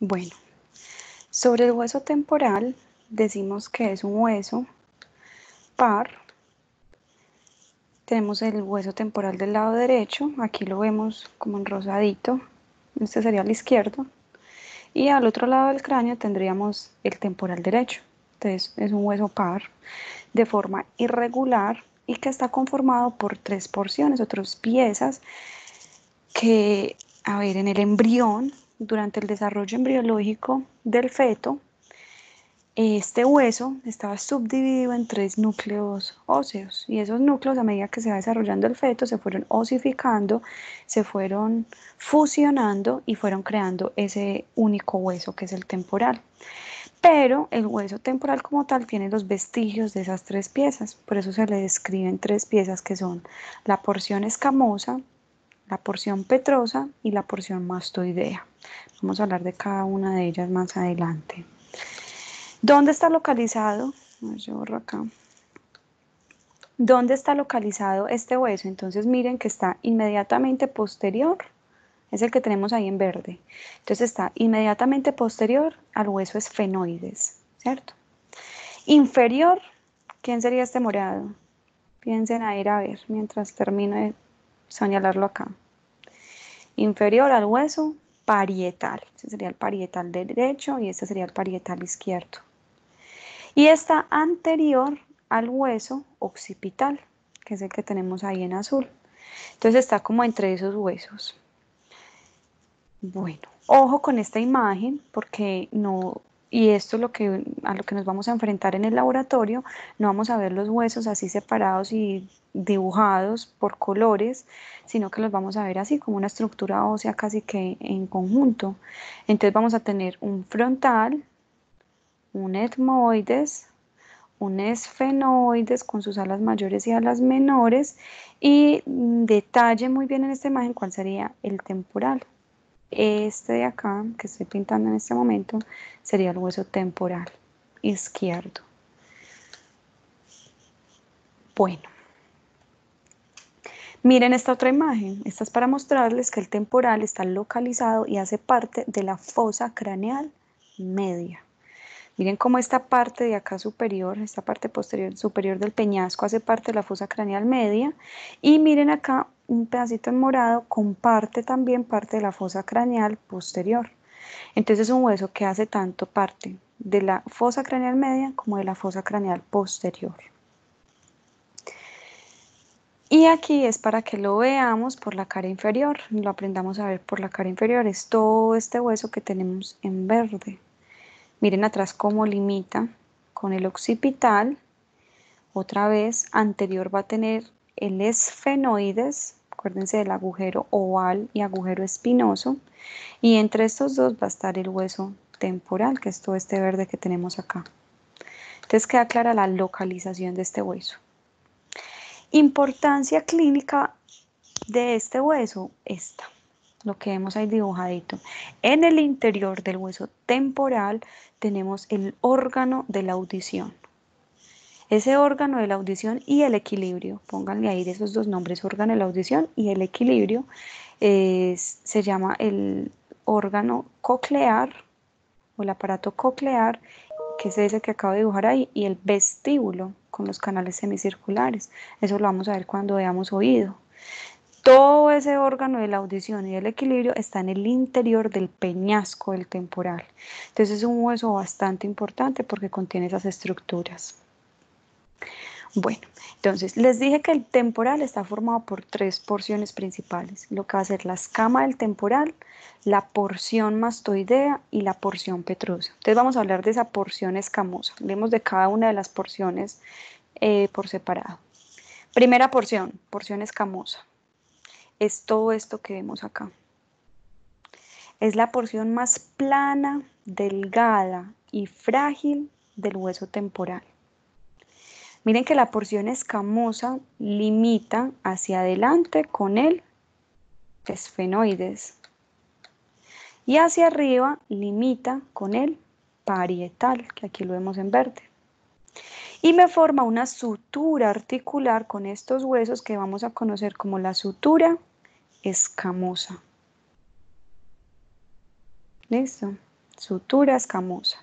Bueno, sobre el hueso temporal decimos que es un hueso par. Tenemos el hueso temporal del lado derecho, aquí lo vemos como en rosadito, este sería el izquierdo, y al otro lado del cráneo tendríamos el temporal derecho. Entonces es un hueso par de forma irregular y que está conformado por tres porciones o tres piezas que, a ver, en el embrión, durante el desarrollo embriológico del feto, este hueso estaba subdividido en tres núcleos óseos y esos núcleos, a medida que se va desarrollando el feto, se fueron osificando, se fueron fusionando y fueron creando ese único hueso que es el temporal. Pero el hueso temporal como tal tiene los vestigios de esas tres piezas, por eso se le describen tres piezas que son la porción escamosa, la porción petrosa y la porción mastoidea. Vamos a hablar de cada una de ellas más adelante. ¿Dónde está localizado? Yo borro acá. ¿Dónde está localizado este hueso? Entonces miren que está inmediatamente posterior, es el que tenemos ahí en verde. Entonces está inmediatamente posterior al hueso esfenoides, ¿cierto? Inferior, ¿quién sería este morado? Piensen a ir a ver mientras termino de señalarlo acá. Inferior al hueso parietal, este sería el parietal derecho y este sería el parietal izquierdo. Y está anterior al hueso occipital, que es el que tenemos ahí en azul. Entonces está como entre esos huesos. Bueno, ojo con esta imagen porque no, y esto es a lo que nos vamos a enfrentar en el laboratorio, no vamos a ver los huesos así separados y dibujados por colores, sino que los vamos a ver así como una estructura ósea casi que en conjunto. Entonces vamos a tener un frontal, un etmoides, un esfenoides con sus alas mayores y alas menores, y detalle muy bien en esta imagen cuál sería el temporal. Este de acá, que estoy pintando en este momento, sería el hueso temporal izquierdo. Bueno, miren esta otra imagen. Esta es para mostrarles que el temporal está localizado y hace parte de la fosa craneal media. Miren cómo esta parte de acá superior, esta parte posterior superior del peñasco hace parte de la fosa craneal media, y miren acá un pedacito en morado comparte también parte de la fosa craneal posterior. Entonces es un hueso que hace tanto parte de la fosa craneal media como de la fosa craneal posterior. Y aquí es para que lo veamos por la cara inferior, lo aprendamos a ver por la cara inferior, es todo este hueso que tenemos en verde. Miren atrás cómo limita con el occipital. Otra vez, anterior va a tener el esfenoides, acuérdense del agujero oval y agujero espinoso, y entre estos dos va a estar el hueso temporal, que es todo este verde que tenemos acá. Entonces queda clara la localización de este hueso. Importancia clínica de este hueso, esta, lo que vemos ahí dibujadito. En el interior del hueso temporal tenemos el órgano de la audición. Ese órgano de la audición y el equilibrio, pónganle ahí esos dos nombres, órgano de la audición y el equilibrio, se llama el órgano coclear o el aparato coclear, que es ese que acabo de dibujar ahí, y el vestíbulo con los canales semicirculares. Eso lo vamos a ver cuando veamos oído. Todo ese órgano de la audición y del equilibrio está en el interior del peñasco del temporal. Entonces es un hueso bastante importante porque contiene esas estructuras. Bueno, entonces les dije que el temporal está formado por tres porciones principales, lo que va a ser la escama del temporal, la porción mastoidea y la porción petrosa. Entonces vamos a hablar de esa porción escamosa, hablemos de cada una de las porciones por separado. Primera porción escamosa, es todo esto que vemos acá. Es la porción más plana, delgada y frágil del hueso temporal. Miren que la porción escamosa limita hacia adelante con el esfenoides y hacia arriba limita con el parietal, que aquí lo vemos en verde. Y me forma una sutura articular con estos huesos que vamos a conocer como la sutura escamosa. ¿Listo? Sutura escamosa.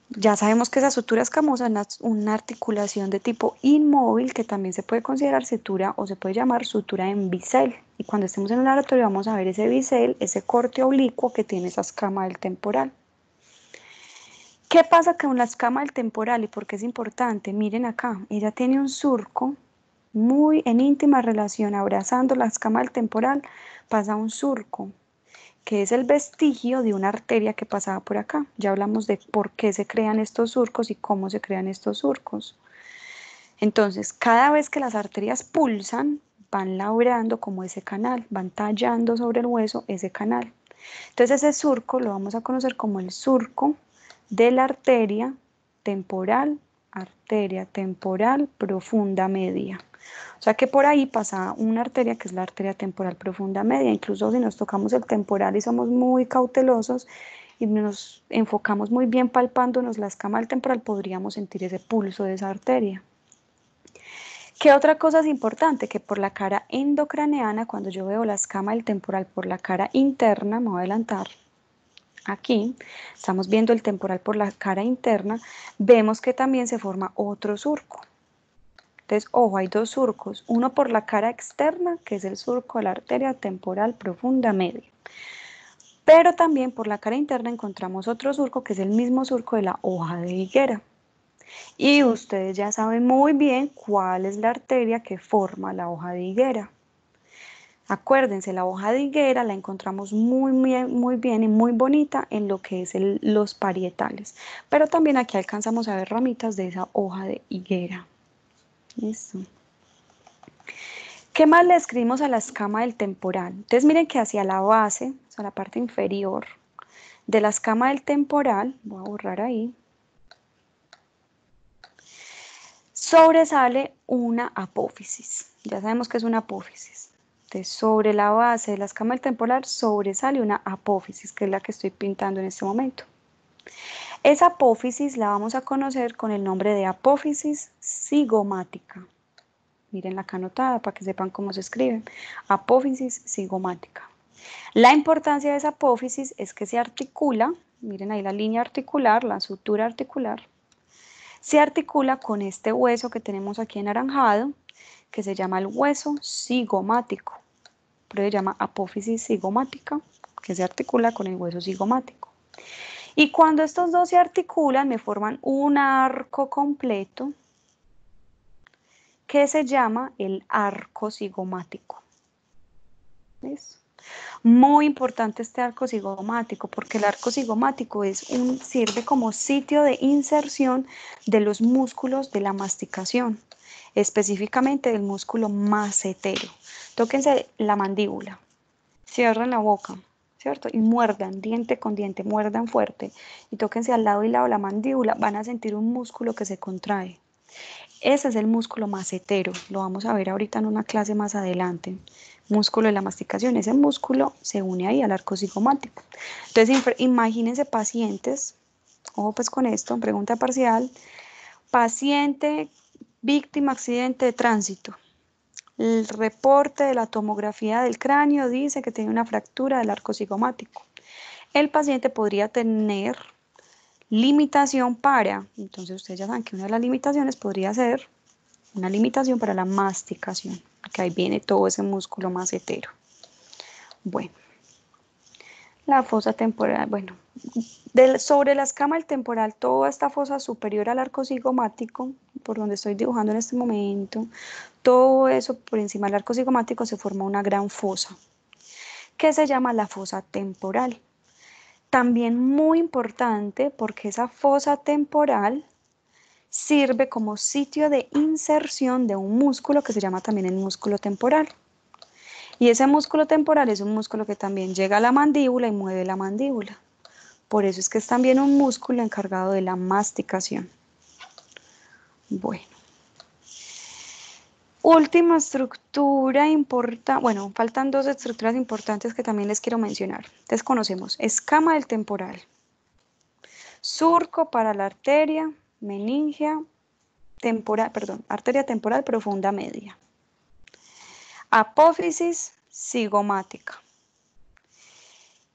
Ya sabemos que esa sutura escamosa es una articulación de tipo inmóvil que también se puede considerar sutura o se puede llamar sutura en bisel. Y cuando estemos en el oratorio vamos a ver ese bisel, ese corte oblicuo que tiene esa escama del temporal. ¿Qué pasa con la escama del temporal y por qué es importante? Miren acá, ella tiene un surco muy en íntima relación, abrazando la escama del temporal, pasa un surco, que es el vestigio de una arteria que pasaba por acá. Ya hablamos de por qué se crean estos surcos y cómo se crean estos surcos. Entonces, cada vez que las arterias pulsan, van labrando como ese canal, van tallando sobre el hueso ese canal. Entonces, ese surco lo vamos a conocer como el surco de la arteria temporal profunda media. O sea que por ahí pasa una arteria que es la arteria temporal profunda media. Incluso si nos tocamos el temporal y somos muy cautelosos y nos enfocamos muy bien palpándonos la escama del temporal, podríamos sentir ese pulso de esa arteria. ¿Qué otra cosa es importante? Que por la cara endocraneana, cuando yo veo la escama del temporal por la cara interna, me voy a adelantar, aquí estamos viendo el temporal por la cara interna, vemos que también se forma otro surco. Entonces, ojo, hay dos surcos, uno por la cara externa, que es el surco de la arteria temporal profunda media. Pero también por la cara interna encontramos otro surco, que es el mismo surco de la hoja de higuera. Y ustedes ya saben muy bien cuál es la arteria que forma la hoja de higuera. Acuérdense, la hoja de higuera la encontramos muy bien y muy bonita en lo que es los parietales. Pero también aquí alcanzamos a ver ramitas de esa hoja de higuera. Listo. ¿Qué más le escribimos a la escama del temporal? Entonces miren que hacia la base, o sea, la parte inferior de la escama del temporal, voy a borrar ahí, sobresale una apófisis. Ya sabemos que es una apófisis. Entonces, sobre la base de la escama del temporal sobresale una apófisis, que es la que estoy pintando en este momento. Esa apófisis la vamos a conocer con el nombre de apófisis cigomática. Miren acá anotada para que sepan cómo se escribe. Apófisis cigomática. La importancia de esa apófisis es que se articula, miren ahí la línea articular, la sutura articular, se articula con este hueso que tenemos aquí anaranjado, que se llama el hueso cigomático. Pero se llama apófisis cigomática, que se articula con el hueso cigomático. Y cuando estos dos se articulan, me forman un arco completo que se llama el arco cigomático. ¿Ves? Muy importante este arco cigomático porque el arco cigomático sirve como sitio de inserción de los músculos de la masticación, específicamente del músculo macetero. Tóquense la mandíbula, cierren la boca, ¿cierto? Y muerdan diente con diente, muerdan fuerte y tóquense al lado y lado la mandíbula, van a sentir un músculo que se contrae. Ese es el músculo macetero, lo vamos a ver ahorita en una clase más adelante. Músculo de la masticación, ese músculo se une ahí al arco cigomático. Entonces, imagínense pacientes, ojo pues con esto, pregunta parcial, paciente víctima accidente de tránsito. El reporte de la tomografía del cráneo dice que tiene una fractura del arco cigomático. El paciente podría tener limitación para, entonces ustedes ya saben que una de las limitaciones podría ser una limitación para la masticación, que ahí viene todo ese músculo macetero. Bueno, la fosa temporal, bueno, sobre la escama del temporal, toda esta fosa superior al arco cigomático, por donde estoy dibujando en este momento, todo eso por encima del arco cigomático se forma una gran fosa, que se llama la fosa temporal. También muy importante porque esa fosa temporal sirve como sitio de inserción de un músculo que se llama también el músculo temporal. Y ese músculo temporal es un músculo que también llega a la mandíbula y mueve la mandíbula. Por eso es que es también un músculo encargado de la masticación. Bueno. Última estructura importante, bueno, faltan dos estructuras importantes que también les quiero mencionar. Entonces conocemos escama del temporal, surco para la arteria meningia temporal, perdón, arteria temporal profunda media. Apófisis cigomática.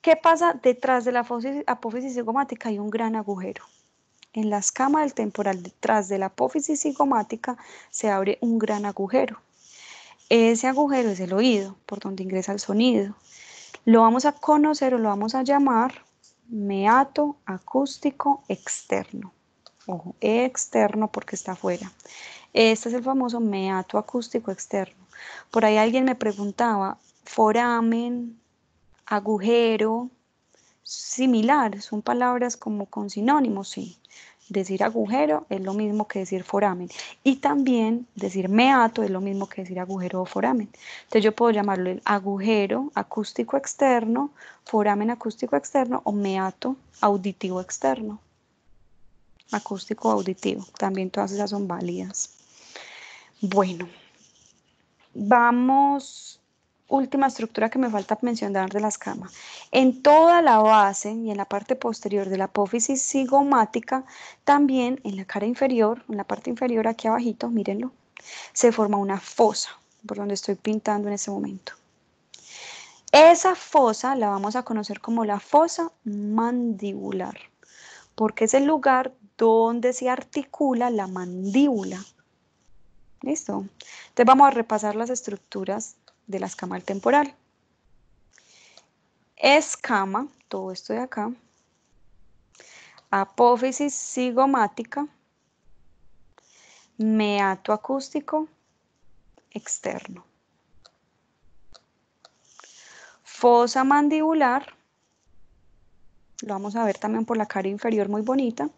¿Qué pasa? Detrás de la apófisis cigomática hay un gran agujero. En la escama del temporal, detrás de la apófisis cigomática, se abre un gran agujero. Ese agujero es el oído, por donde ingresa el sonido. Lo vamos a conocer o lo vamos a llamar meato acústico externo. Ojo, externo porque está afuera. Este es el famoso meato acústico externo. Por ahí alguien me preguntaba, foramen, agujero, similar, son palabras como con sinónimos, sí. Decir agujero es lo mismo que decir foramen. Y también decir meato es lo mismo que decir agujero o foramen. Entonces yo puedo llamarlo el agujero acústico externo, foramen acústico externo o meato auditivo externo. Acústico auditivo, también todas esas son válidas. Bueno, vamos, última estructura que me falta mencionar de la escama. En toda la base y en la parte posterior de la apófisis cigomática, también en la cara inferior, en la parte inferior aquí abajito, mírenlo, se forma una fosa, por donde estoy pintando en este momento. Esa fosa la vamos a conocer como la fosa mandibular, porque es el lugar donde se articula la mandíbula. ¿Listo? Entonces vamos a repasar las estructuras de la escama del temporal. Escama, todo esto de acá. Apófisis cigomática. Meato acústico externo. Fosa mandibular. Lo vamos a ver también por la cara inferior muy bonita.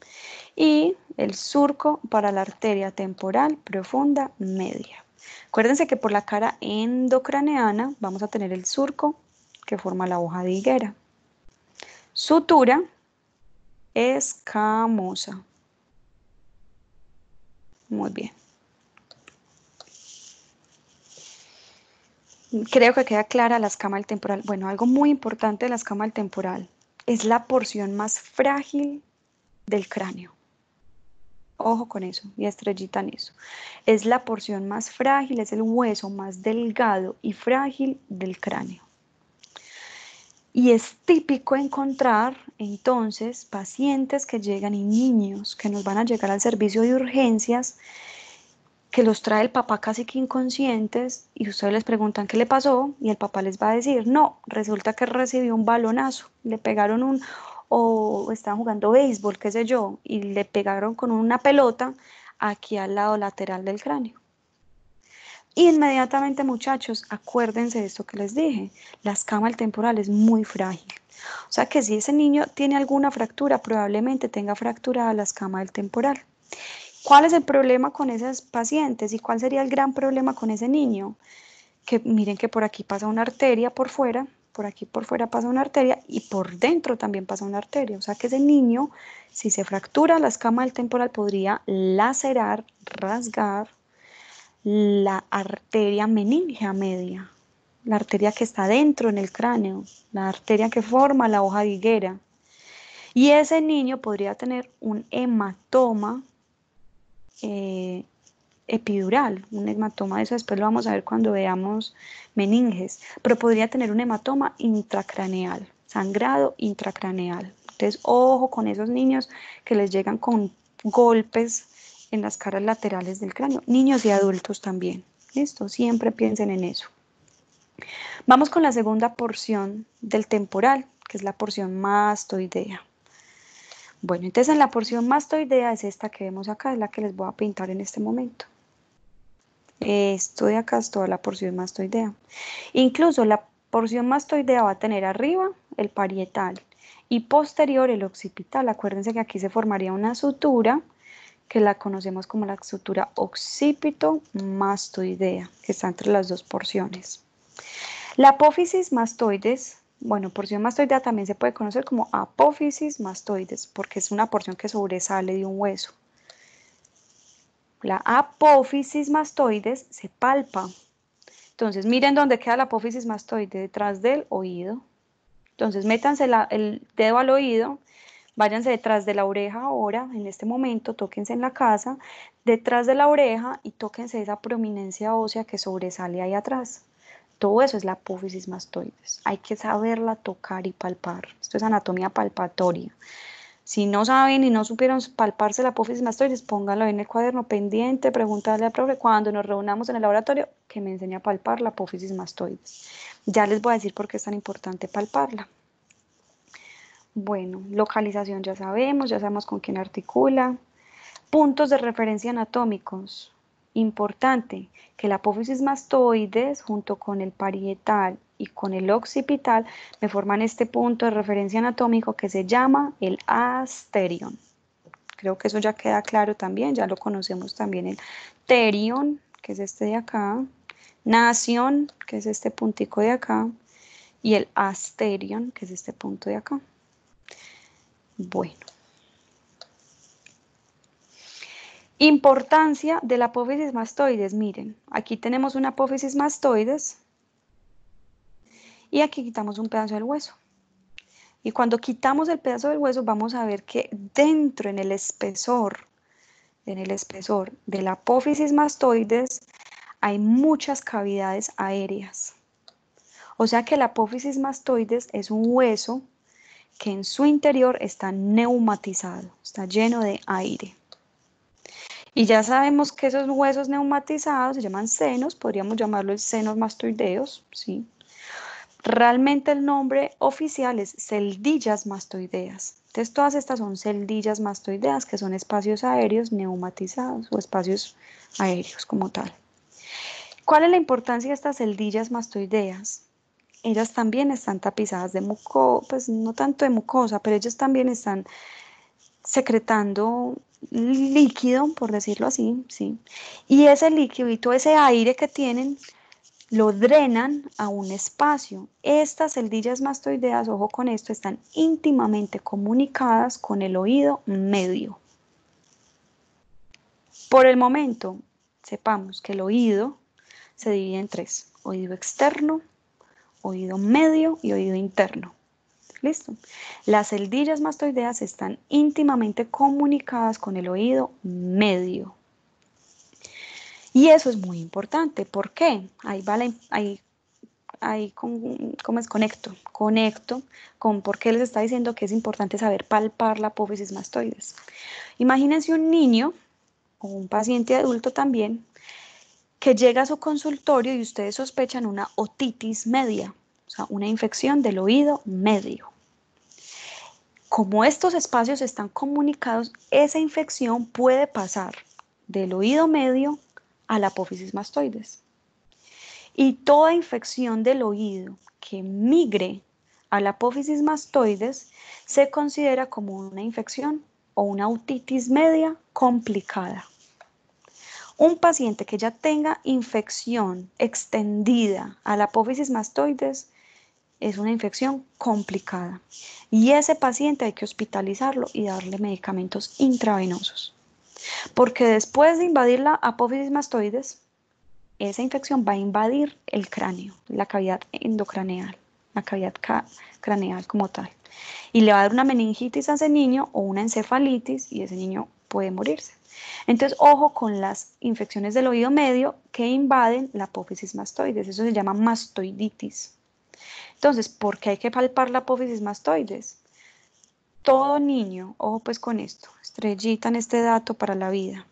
Y el surco para la arteria temporal profunda media. Acuérdense que por la cara endocraneana vamos a tener el surco que forma la hoja de higuera. Sutura escamosa. Muy bien. Creo que queda clara la escama del temporal. Bueno, algo muy importante de la escama del temporal es la porción más frágil del cráneo. Ojo con eso y estrellita en eso. Es la porción más frágil, es el hueso más delgado y frágil del cráneo. Y es típico encontrar entonces pacientes que llegan y niños que nos van a llegar al servicio de urgencias que los trae el papá casi que inconscientes y ustedes les preguntan qué le pasó y el papá les va a decir, no, resulta que recibió un balonazo, le pegaron o estaban jugando béisbol, qué sé yo, y le pegaron con una pelota aquí al lado lateral del cráneo. Inmediatamente, muchachos, acuérdense de esto que les dije, la escama del temporal es muy frágil. O sea que si ese niño tiene alguna fractura, probablemente tenga fracturada la escama del temporal. ¿Cuál es el problema con esos pacientes y cuál sería el gran problema con ese niño? Que miren que por aquí pasa una arteria por fuera, por aquí por fuera pasa una arteria y por dentro también pasa una arteria. O sea que ese niño, si se fractura la escama del temporal, podría lacerar, rasgar la arteria meningea media, la arteria que está dentro en el cráneo, la arteria que forma la hoja de higuera. Y ese niño podría tener un hematoma epidural, un hematoma, eso después lo vamos a ver cuando veamos meninges, pero podría tener un hematoma intracraneal, sangrado intracraneal. Entonces, ojo con esos niños que les llegan con golpes en las caras laterales del cráneo, niños y adultos también. ¿Listo? Siempre piensen en eso. Vamos con la segunda porción del temporal, que es la porción mastoidea. Bueno, entonces en la porción mastoidea es esta que vemos acá, es la que les voy a pintar en este momento. Esto de acá es toda la porción mastoidea. Incluso la porción mastoidea va a tener arriba el parietal y posterior el occipital. Acuérdense que aquí se formaría una sutura que la conocemos como la sutura occipito-mastoidea, que está entre las dos porciones. La apófisis mastoides, bueno, porción mastoidea también se puede conocer como apófisis mastoides, porque es una porción que sobresale de un hueso. La apófisis mastoides se palpa. Entonces, miren dónde queda la apófisis mastoide, detrás del oído. Entonces, métanse el dedo al oído, váyanse detrás de la oreja ahora, en este momento, tóquense en la casa, detrás de la oreja y tóquense esa prominencia ósea que sobresale ahí atrás. Todo eso es la apófisis mastoides. Hay que saberla tocar y palpar. Esto es anatomía palpatoria. Si no saben y no supieron palparse la apófisis mastoides, pónganlo en el cuaderno pendiente, pregúntale al profe cuando nos reunamos en el laboratorio que me enseñe a palpar la apófisis mastoides. Ya les voy a decir por qué es tan importante palparla. Bueno, localización ya sabemos con quién articula. Puntos de referencia anatómicos. Importante que la apófisis mastoides junto con el parietal y con el occipital me forman este punto de referencia anatómico que se llama el asterion. Creo que eso ya queda claro también, ya lo conocemos también el terion, que es este de acá, nasion, que es este puntico de acá, y el asterion, que es este punto de acá. Bueno. Importancia de la apófisis mastoides. Miren, aquí tenemos una apófisis mastoides y aquí quitamos un pedazo del hueso. Y cuando quitamos el pedazo del hueso vamos a ver que dentro en el espesor de la apófisis mastoides hay muchas cavidades aéreas. O sea que la apófisis mastoides es un hueso que en su interior está neumatizado, está lleno de aire. Y ya sabemos que esos huesos neumatizados se llaman senos, podríamos llamarlos senos mastoideos, ¿sí? Realmente el nombre oficial es celdillas mastoideas. Entonces todas estas son celdillas mastoideas, que son espacios aéreos neumatizados o espacios aéreos como tal. ¿Cuál es la importancia de estas celdillas mastoideas? Ellas también están tapizadas de mucosa, pues no tanto de mucosa, pero ellas también están secretando líquido, por decirlo así, ¿sí? Y ese líquido y todo ese aire que tienen lo drenan a un espacio. Estas celdillas mastoideas, ojo con esto, están íntimamente comunicadas con el oído medio. Por el momento, sepamos que el oído se divide en tres: oído externo, oído medio y oído interno. ¿Listo? Las celdillas mastoideas están íntimamente comunicadas con el oído medio. Y eso es muy importante. ¿Por qué? ¿Cómo es? Conecto con por qué les está diciendo que es importante saber palpar la apófisis mastoides. Imagínense un niño o un paciente adulto también que llega a su consultorio y ustedes sospechan una otitis media, o sea, una infección del oído medio. Como estos espacios están comunicados, esa infección puede pasar del oído medio a la apófisis mastoides. Y toda infección del oído que migre a la apófisis mastoides se considera como una infección o una otitis media complicada. Un paciente que ya tenga infección extendida a la apófisis mastoides es una infección complicada y ese paciente hay que hospitalizarlo y darle medicamentos intravenosos, porque después de invadir la apófisis mastoides, esa infección va a invadir el cráneo, la cavidad endocraneal, la cavidad craneal como tal, y le va a dar una meningitis a ese niño o una encefalitis y ese niño puede morirse. Entonces, ojo con las infecciones del oído medio que invaden la apófisis mastoides, eso se llama mastoiditis. Entonces, ¿por qué hay que palpar la apófisis mastoides? Todo niño, ojo pues con esto, estrellita en este dato para la vida.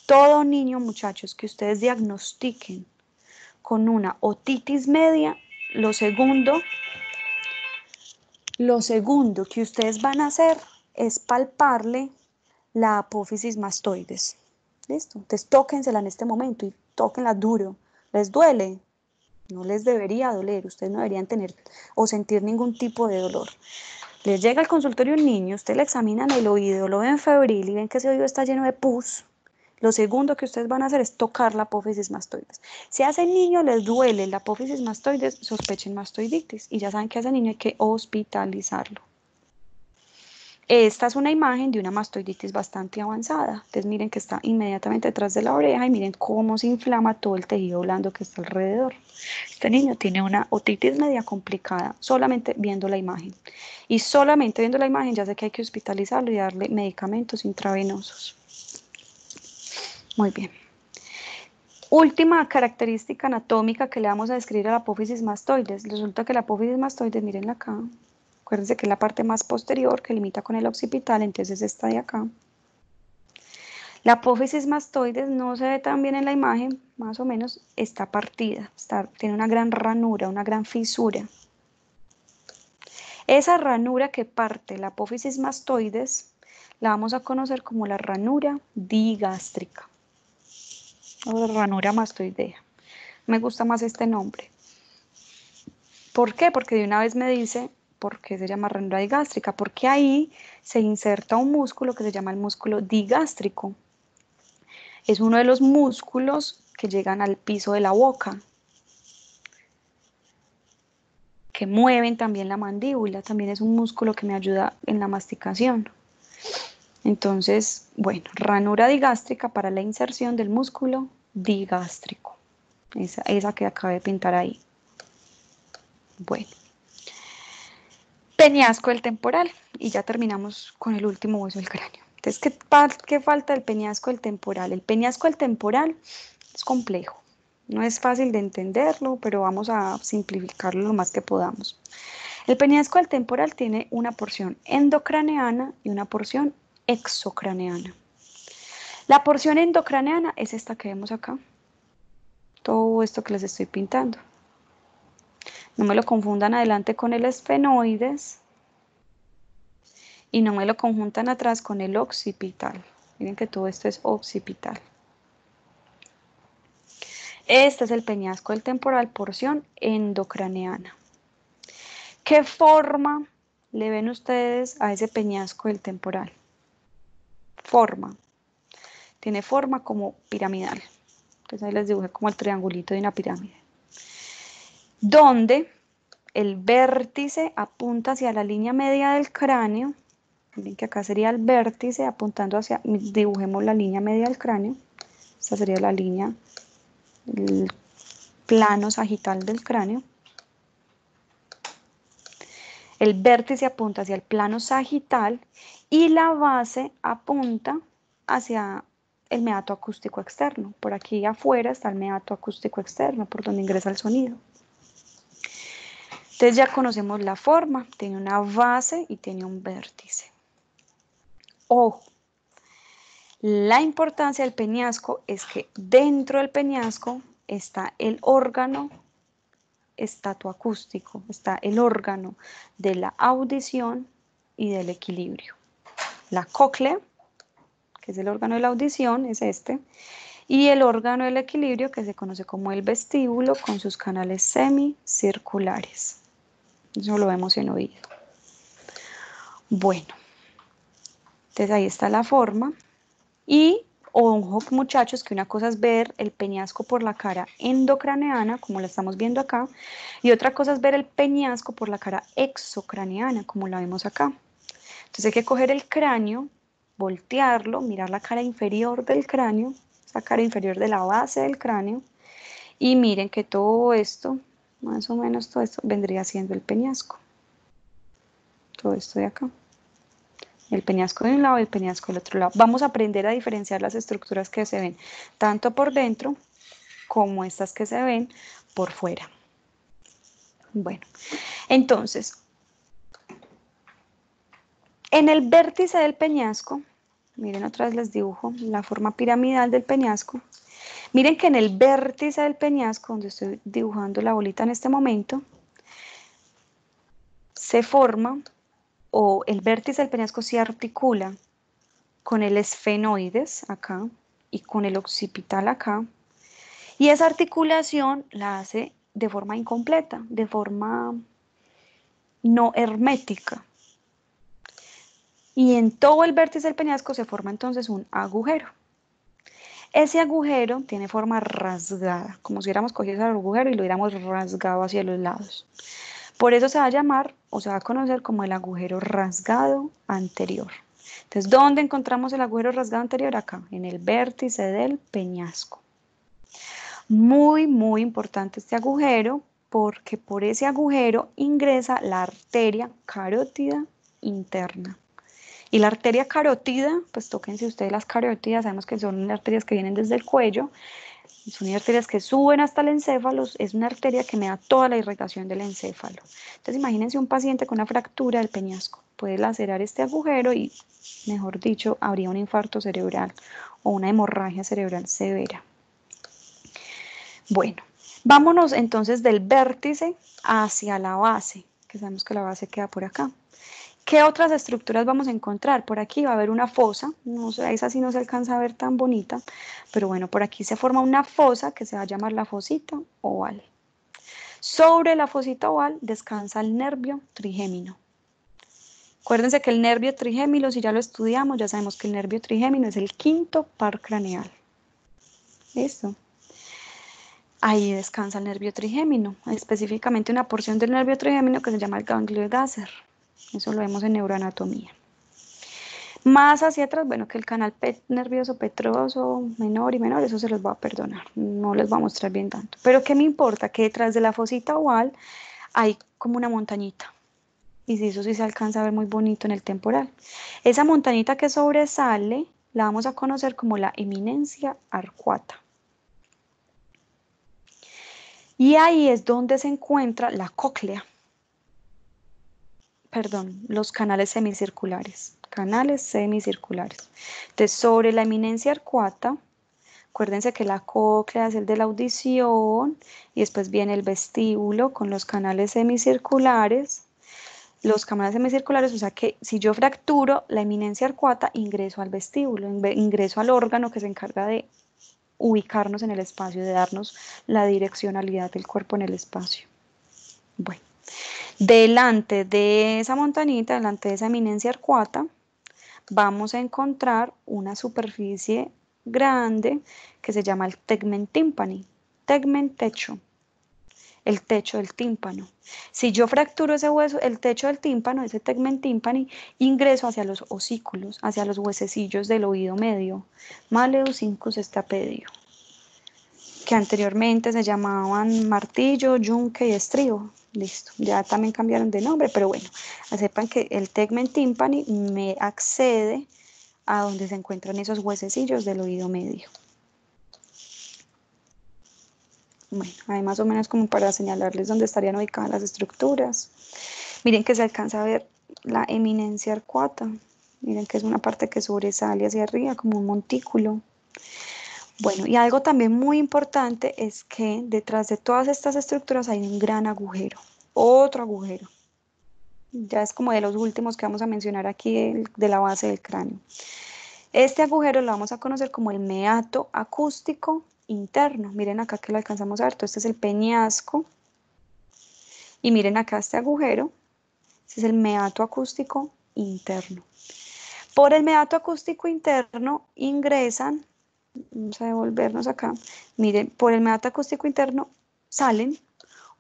Todo niño, muchachos, que ustedes diagnostiquen con una otitis media, lo segundo que ustedes van a hacer es palparle la apófisis mastoides. ¿Listo? Entonces tóquensela en este momento y tóquenla duro. ¿Les duele? No les debería doler, ustedes no deberían tener o sentir ningún tipo de dolor. Les llega al consultorio un niño, usted le examinan el oído, lo ven febril y ven que ese oído está lleno de pus. Lo segundo que ustedes van a hacer es tocar la apófisis mastoides. Si a ese niño les duele la apófisis mastoides, sospechen mastoiditis y ya saben que a ese niño hay que hospitalizarlo. Esta es una imagen de una mastoiditis bastante avanzada. Entonces miren que está inmediatamente detrás de la oreja y miren cómo se inflama todo el tejido blando que está alrededor. Este niño tiene una otitis media complicada solamente viendo la imagen. Y solamente viendo la imagen ya sé que hay que hospitalizarlo y darle medicamentos intravenosos. Muy bien. Última característica anatómica que le vamos a describir a la apófisis mastoides. Resulta que la apófisis mastoides, mírenla acá, acuérdense que es la parte más posterior que limita con el occipital, entonces esta de acá. La apófisis mastoides no se ve tan bien en la imagen, más o menos está partida, tiene una gran ranura, una gran fisura. Esa ranura que parte la apófisis mastoides la vamos a conocer como la ranura digástrica o ranura mastoidea. Me gusta más este nombre. ¿Por qué? Porque de una vez me dice por qué se llama ranura digástrica, porque ahí se inserta un músculo que se llama el músculo digástrico. Es uno de los músculos que llegan al piso de la boca, que mueven también la mandíbula, también es un músculo que me ayuda en la masticación. Entonces, bueno, ranura digástrica para la inserción del músculo digástrico, esa que acabé de pintar ahí. Bueno, peñasco del temporal, y ya terminamos con el último hueso del cráneo. Entonces, ¿qué falta del peñasco del temporal? El peñasco del temporal es complejo, no es fácil de entenderlo, pero vamos a simplificarlo lo más que podamos. El peñasco del temporal tiene una porción endocraneana y una porción exocraneana. La porción endocraneana es esta que vemos acá, todo esto que les estoy pintando. No me lo confundan adelante con el esfenoides y no me lo conjuntan atrás con el occipital. Miren que todo esto es occipital. Este es el peñasco del temporal, porción endocraneana. ¿Qué forma le ven ustedes a ese peñasco del temporal? Forma. Tiene forma como piramidal. Entonces ahí les dibujé como el triangulito de una pirámide. Donde el vértice apunta hacia la línea media del cráneo. Miren que acá sería el vértice apuntando hacia, dibujemos la línea media del cráneo. Esta sería la línea, el plano sagital del cráneo. El vértice apunta hacia el plano sagital y la base apunta hacia el meato acústico externo. Por aquí afuera está el meato acústico externo, por donde ingresa el sonido. Entonces ya conocemos la forma, tiene una base y tiene un vértice. Ojo, la importancia del peñasco es que dentro del peñasco está el órgano estatoacústico, está el órgano de la audición y del equilibrio. La cóclea, que es el órgano de la audición, es este, y el órgano del equilibrio, que se conoce como el vestíbulo, con sus canales semicirculares. Eso lo vemos en oído. Bueno, entonces ahí está la forma. Y ojo, muchachos, que una cosa es ver el peñasco por la cara endocraneana, como la estamos viendo acá, y otra cosa es ver el peñasco por la cara exocraneana, como la vemos acá. Entonces hay que coger el cráneo, voltearlo, mirar la cara inferior del cráneo, esa cara inferior de la base del cráneo, y miren que todo esto, más o menos todo esto, vendría siendo el peñasco. Todo esto de acá. El peñasco de un lado y el peñasco del otro lado. Vamos a aprender a diferenciar las estructuras que se ven tanto por dentro como estas que se ven por fuera. Bueno, entonces, en el vértice del peñasco, miren otra vez les dibujo la forma piramidal del peñasco. Miren que en el vértice del peñasco, donde estoy dibujando la bolita en este momento, se forma, o el vértice del peñasco se articula con el esfenoides acá y con el occipital acá, y esa articulación la hace de forma incompleta, de forma no hermética. Y en todo el vértice del peñasco se forma entonces un agujero. Ese agujero tiene forma rasgada, como si hubiéramos cogido ese agujero y lo hubiéramos rasgado hacia los lados. Por eso se va a llamar o se va a conocer como el agujero rasgado anterior. Entonces, ¿dónde encontramos el agujero rasgado anterior? Acá, en el vértice del peñasco. Muy, muy importante este agujero porque por ese agujero ingresa la arteria carótida interna. Y la arteria carótida, pues tóquense ustedes las carótidas, sabemos que son arterias que vienen desde el cuello. Son arterias que suben hasta el encéfalo, es una arteria que me da toda la irrigación del encéfalo. Entonces imagínense un paciente con una fractura del peñasco, puede lacerar este agujero y, mejor dicho, habría un infarto cerebral o una hemorragia cerebral severa. Bueno, vámonos entonces del vértice hacia la base, que sabemos que la base queda por acá. ¿Qué otras estructuras vamos a encontrar? Por aquí va a haber una fosa, no sé, esa sí no se alcanza a ver tan bonita, pero bueno, por aquí se forma una fosa que se va a llamar la fosita oval. Sobre la fosita oval descansa el nervio trigémino. Acuérdense que el nervio trigémino, si ya lo estudiamos, ya sabemos que el nervio trigémino es el quinto par craneal. ¿Listo? Ahí descansa el nervio trigémino, específicamente una porción del nervio trigémino que se llama el ganglio de Gasser. Eso lo vemos en neuroanatomía. Más hacia atrás, bueno, que el canal nervioso petroso menor y menor, eso se los voy a perdonar, no les voy a mostrar bien tanto. Pero ¿qué me importa? Que detrás de la fosita oval hay como una montañita. Y si eso sí se alcanza a ver muy bonito en el temporal. Esa montañita que sobresale la vamos a conocer como la eminencia arcuata. Y ahí es donde se encuentra la cóclea. Perdón, los canales semicirculares. Canales semicirculares. Entonces, sobre la eminencia arcuata, acuérdense que la cóclea es el de la audición y después viene el vestíbulo con los canales semicirculares. Los canales semicirculares, o sea que si yo fracturo la eminencia arcuata, ingreso al vestíbulo, ingreso al órgano que se encarga de ubicarnos en el espacio, de darnos la direccionalidad del cuerpo en el espacio. Bueno, delante de esa montañita, delante de esa eminencia arcuata, vamos a encontrar una superficie grande que se llama el tegmen tympani, tegmen techo, el techo del tímpano. Si yo fracturo ese hueso, el techo del tímpano, ese tegmen tympani, ingreso hacia los osículos, hacia los huesecillos del oído medio, malleus incus stapedium, que anteriormente se llamaban martillo, yunque y estribo. Listo, ya también cambiaron de nombre, pero bueno, sepan que el tegmen tympani me accede a donde se encuentran esos huesecillos del oído medio. Bueno, ahí más o menos como para señalarles dónde estarían ubicadas las estructuras. Miren que se alcanza a ver la eminencia arcuata. Miren que es una parte que sobresale hacia arriba como un montículo. Bueno, y algo también muy importante es que detrás de todas estas estructuras hay un gran agujero, otro agujero. Ya es como de los últimos que vamos a mencionar aquí de la base del cráneo. Este agujero lo vamos a conocer como el meato acústico interno. Miren acá que lo alcanzamos a ver, este es el peñasco. Y miren acá este agujero, este es el meato acústico interno. Por el meato acústico interno ingresan, vamos a devolvernos acá, miren, por el meato acústico interno salen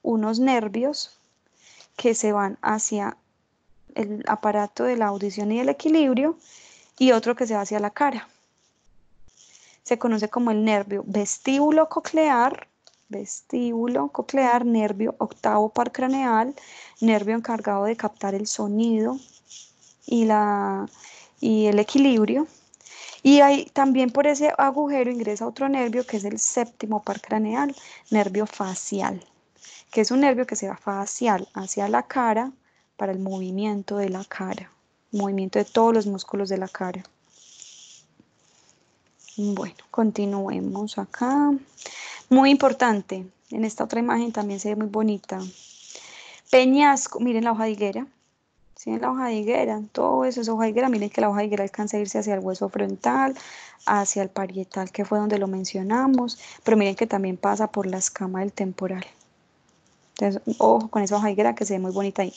unos nervios que se van hacia el aparato de la audición y el equilibrio y otro que se va hacia la cara. Se conoce como el nervio vestíbulo coclear, nervio octavo par craneal, nervio encargado de captar el sonido y el equilibrio. Y ahí, también por ese agujero ingresa otro nervio que es el séptimo par craneal, nervio facial, que es un nervio que se va facial hacia la cara para el movimiento de la cara, movimiento de todos los músculos de la cara. Bueno, continuemos acá. Muy importante, en esta otra imagen también se ve muy bonita. Peñasco, miren la hoja de higuera. ¿Sí? La hoja de higuera, todo eso es hoja de higuera. Miren que la hoja de higuera alcanza a irse hacia el hueso frontal, hacia el parietal, que fue donde lo mencionamos. Pero miren que también pasa por la escama del temporal. Entonces, ojo con esa hoja de higuera que se ve muy bonita ahí.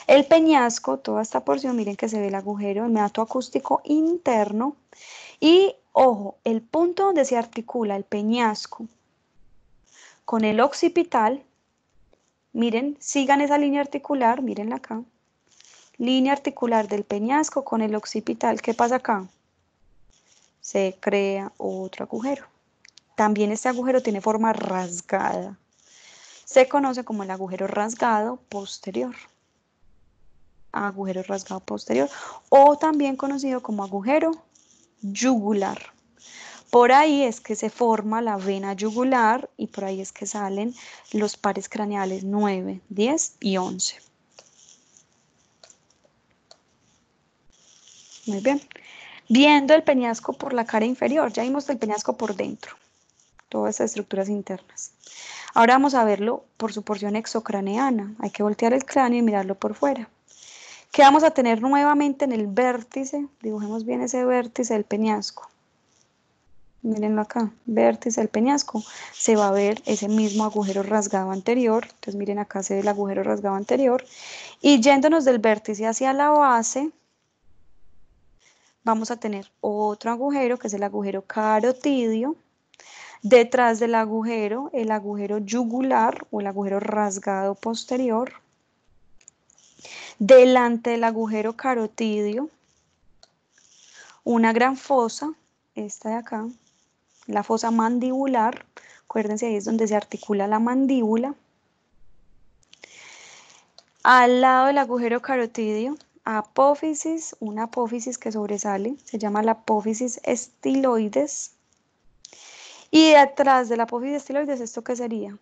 El peñasco, toda esta porción, miren que se ve el agujero, el meato acústico interno. Y ojo, el punto donde se articula el peñasco con el occipital, miren, sigan esa línea articular, mírenla acá. Línea articular del peñasco con el occipital. ¿Qué pasa acá? Se crea otro agujero. También este agujero tiene forma rasgada. Se conoce como el agujero rasgado posterior. Agujero rasgado posterior. O también conocido como agujero yugular. Por ahí es que se forma la vena yugular y por ahí es que salen los pares craneales 9, 10 y 11. Muy bien. Viendo el peñasco por la cara inferior, ya vimos el peñasco por dentro, todas esas estructuras internas. Ahora vamos a verlo por su porción exocraneana. Hay que voltear el cráneo y mirarlo por fuera. ¿Qué vamos a tener nuevamente en el vértice? Dibujemos bien ese vértice del peñasco. Mírenlo acá, vértice del peñasco. Se va a ver ese mismo agujero rasgado anterior. Entonces miren acá se ve el agujero rasgado anterior. Y yéndonos del vértice hacia la base, vamos a tener otro agujero que es el agujero carotidio. Detrás del agujero, el agujero yugular o el agujero rasgado posterior. Delante del agujero carotidio, una gran fosa, esta de acá, la fosa mandibular. Acuérdense, ahí es donde se articula la mandíbula. Al lado del agujero carotidio, apófisis, una apófisis que sobresale, se llama la apófisis estiloides. Y detrás de la apófisis estiloides, ¿esto qué sería?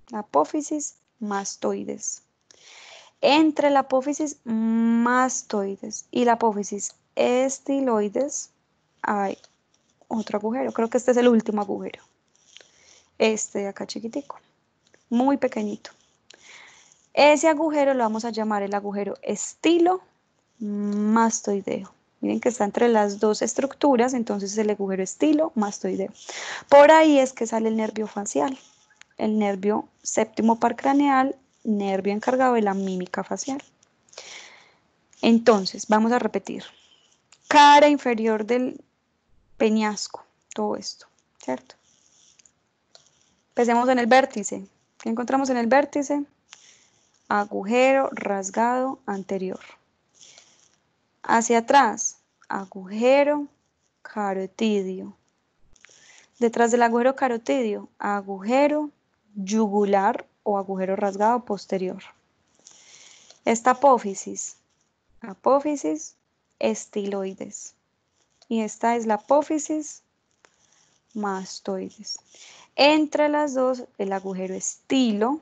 La apófisis mastoides. Entre la apófisis mastoides y la apófisis estiloides hay otro agujero. Creo que este es el último agujero. Este de acá chiquitico, muy pequeñito. Ese agujero lo vamos a llamar el agujero estilomastoideo. Miren que está entre las dos estructuras, entonces el agujero estilomastoideo. Por ahí es que sale el nervio facial, el nervio séptimo par craneal, nervio encargado de la mímica facial. Entonces, vamos a repetir. Cara inferior del peñasco, todo esto, ¿cierto? Empecemos en el vértice. ¿Qué encontramos en el vértice? Agujero rasgado anterior. Hacia atrás, agujero carotidio. Detrás del agujero carotidio, agujero yugular o agujero rasgado posterior. Esta apófisis, apófisis estiloides. Y esta es la apófisis mastoides. Entre las dos, el agujero estilo,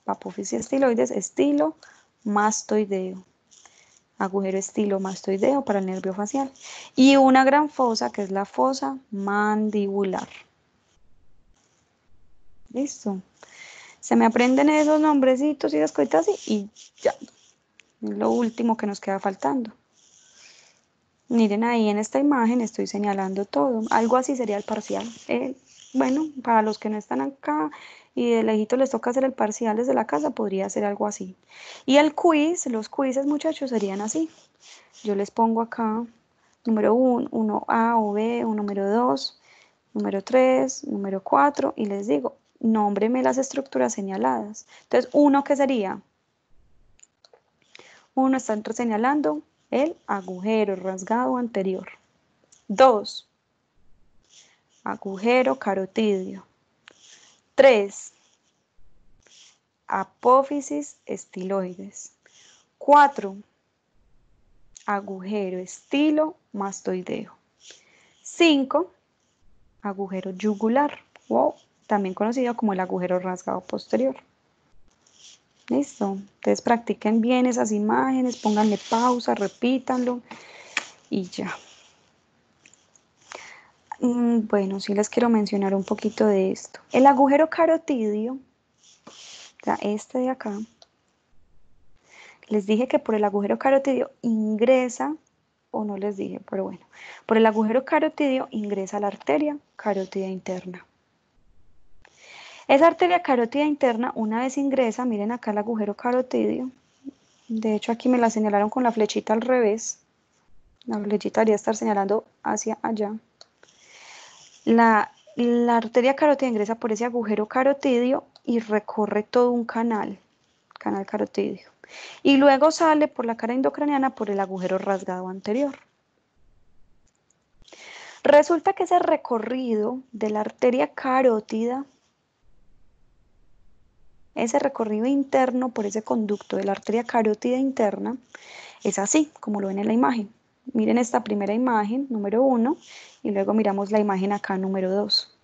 apófisis estiloides, estilo mastoideo. Agujero estilomastoideo para el nervio facial. Y una gran fosa que es la fosa mandibular. Listo. Se me aprenden esos nombrecitos y las cositas y ya. Es lo último que nos queda faltando. Miren ahí en esta imagen estoy señalando todo. Algo así sería el parcial. Bueno, para los que no están acá y de lejito les toca hacer el parcial desde la casa, podría ser algo así. Y el quiz, los quizzes muchachos serían así. Yo les pongo acá número 1, 1A o B, un número 2, número 3, número 4 y les digo, nómbreme las estructuras señaladas. Entonces, ¿uno qué sería? Uno está señalando el agujero rasgado anterior. 2, agujero carotidio. 3, apófisis estiloides. 4, agujero estilomastoideo. 5, agujero yugular, o también conocido como el agujero rasgado posterior. Listo, entonces practiquen bien esas imágenes, pónganle pausa, repítanlo y ya. Bueno, sí les quiero mencionar un poquito de esto. El agujero carotidio, o sea, este de acá, les dije que por el agujero carotidio ingresa, o no les dije, pero bueno, por el agujero carotidio ingresa la arteria carótida interna. Esa arteria carótida interna, una vez ingresa, miren acá el agujero carotidio, de hecho aquí me la señalaron con la flechita al revés, la flechita debería estar señalando hacia allá. La arteria carótida ingresa por ese agujero carotidio y recorre todo un canal carotidio. Y luego sale por la cara endocraniana por el agujero rasgado anterior. Resulta que ese recorrido de la arteria carótida, ese recorrido interno por ese conducto de la arteria carótida interna, es así, como lo ven en la imagen. Miren esta primera imagen, número 1, y luego miramos la imagen acá, número 2.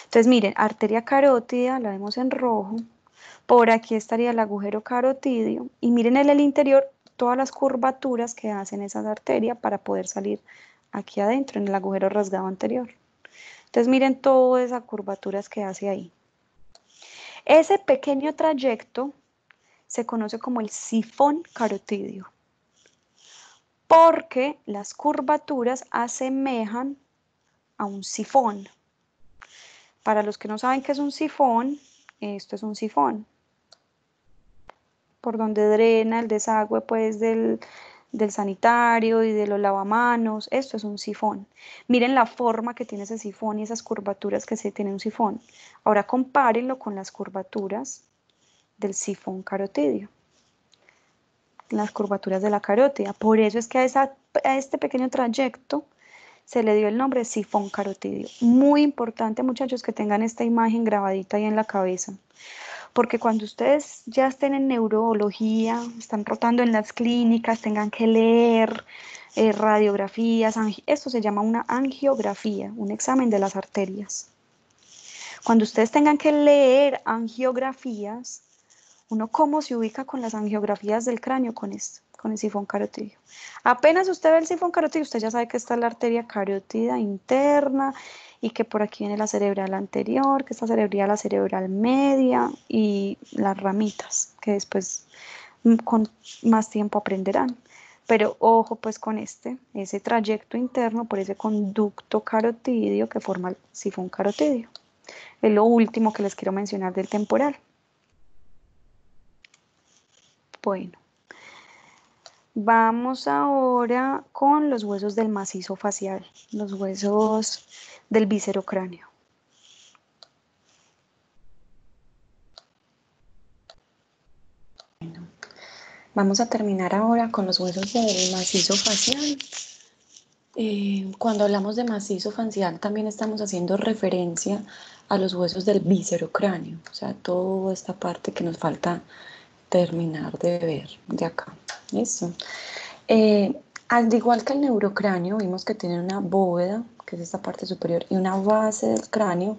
Entonces, miren, arteria carótida, la vemos en rojo. Por aquí estaría el agujero carotidio. Y miren en el interior todas las curvaturas que hacen esas arterias para poder salir aquí adentro, en el agujero rasgado anterior. Entonces, miren todas esas curvaturas que hace ahí. Ese pequeño trayecto se conoce como el sifón carotidio, porque las curvaturas asemejan a un sifón. Para los que no saben qué es un sifón, esto es un sifón, por donde drena el desagüe pues del sanitario y de los lavamanos. Esto es un sifón. Miren la forma que tiene ese sifón y esas curvaturas que se tiene un sifón. Ahora compárenlo con las curvaturas del sifón carotidio, las curvaturas de la carótida. Por eso es que a este pequeño trayecto se le dio el nombre de sifón carotidio. Muy importante, muchachos, que tengan esta imagen grabadita ahí en la cabeza, porque cuando ustedes ya estén en neurología, están rotando en las clínicas, tengan que leer radiografías, esto se llama una angiografía, un examen de las arterias. Cuando ustedes tengan que leer angiografías, uno cómo se ubica con las angiografías del cráneo con esto, con el sifón carotidio. Apenas usted ve el sifón carotidio, usted ya sabe que está la arteria carótida interna y que por aquí viene la cerebral anterior, que esta cerebral la cerebral media y las ramitas, que después con más tiempo aprenderán. Pero ojo pues con ese trayecto interno por ese conducto carotidio que forma el sifón carotidio. Es lo último que les quiero mencionar del temporal. Bueno, vamos ahora con los huesos del macizo facial, los huesos del viscerocráneo. Vamos a terminar ahora con los huesos del macizo facial. Cuando hablamos de macizo facial también estamos haciendo referencia a los huesos del viscerocráneo, o sea, toda esta parte que nos falta terminar de ver de acá. ¿Listo? Al igual que el neurocráneo, vimos que tiene una bóveda, que es esta parte superior, y una base del cráneo.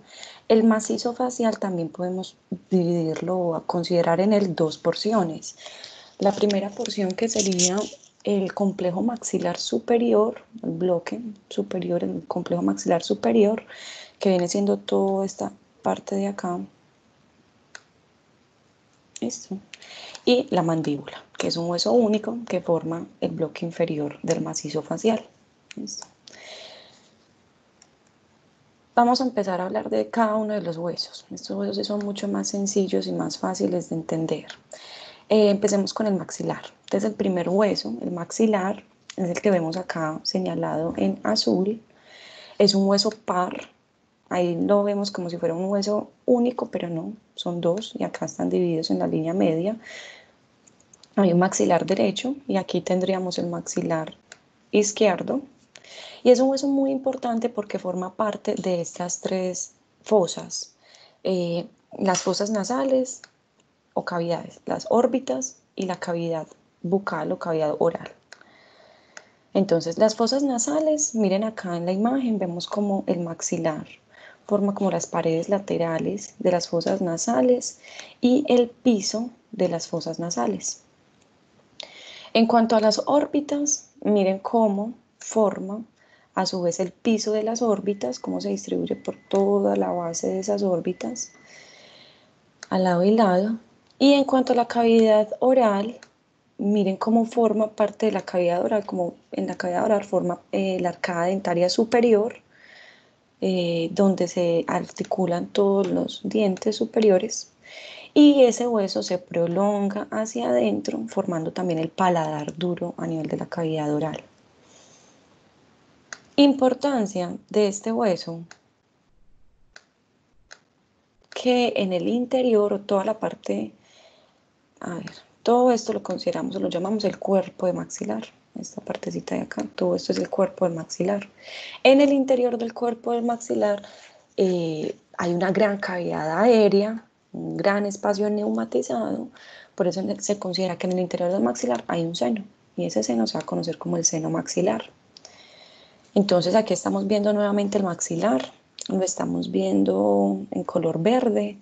El macizo facial también podemos dividirlo o considerar en él dos porciones. La primera porción, que sería el complejo maxilar superior, el bloque superior, el complejo maxilar superior, que viene siendo toda esta parte de acá. Esto. Y la mandíbula, que es un hueso único que forma el bloque inferior del macizo facial. ¿Listo? Vamos a empezar a hablar de cada uno de los huesos. Estos huesos son mucho más sencillos y más fáciles de entender. Empecemos con el maxilar. Entonces, el primer hueso, el maxilar, es el que vemos acá señalado en azul. Es un hueso par. Ahí lo vemos como si fuera un hueso único, pero no, son dos y acá están divididos en la línea media. Hay un maxilar derecho y aquí tendríamos el maxilar izquierdo. Y es un hueso muy importante porque forma parte de estas tres fosas. Las fosas nasales o cavidades, las órbitas y la cavidad bucal o cavidad oral. Entonces, las fosas nasales, miren acá en la imagen, vemos como el maxilar forma como las paredes laterales de las fosas nasales y el piso de las fosas nasales. En cuanto a las órbitas, miren cómo forma a su vez el piso de las órbitas, cómo se distribuye por toda la base de esas órbitas, al lado y lado. Y en cuanto a la cavidad oral, miren cómo forma parte de la cavidad oral, como en la cavidad oral forma la arcada dentaria superior, donde se articulan todos los dientes superiores. Y ese hueso se prolonga hacia adentro, formando también el paladar duro a nivel de la cavidad oral. Importancia de este hueso, que en el interior o toda la parte, todo esto lo consideramos o lo llamamos el cuerpo de maxilar. Esta partecita de acá, todo esto es el cuerpo del maxilar. En el interior del cuerpo del maxilar hay una gran cavidad aérea, un gran espacio neumatizado, por eso se considera que en el interior del maxilar hay un seno. y ese seno se va a conocer como el seno maxilar. Entonces aquí estamos viendo nuevamente el maxilar, lo estamos viendo en color verde.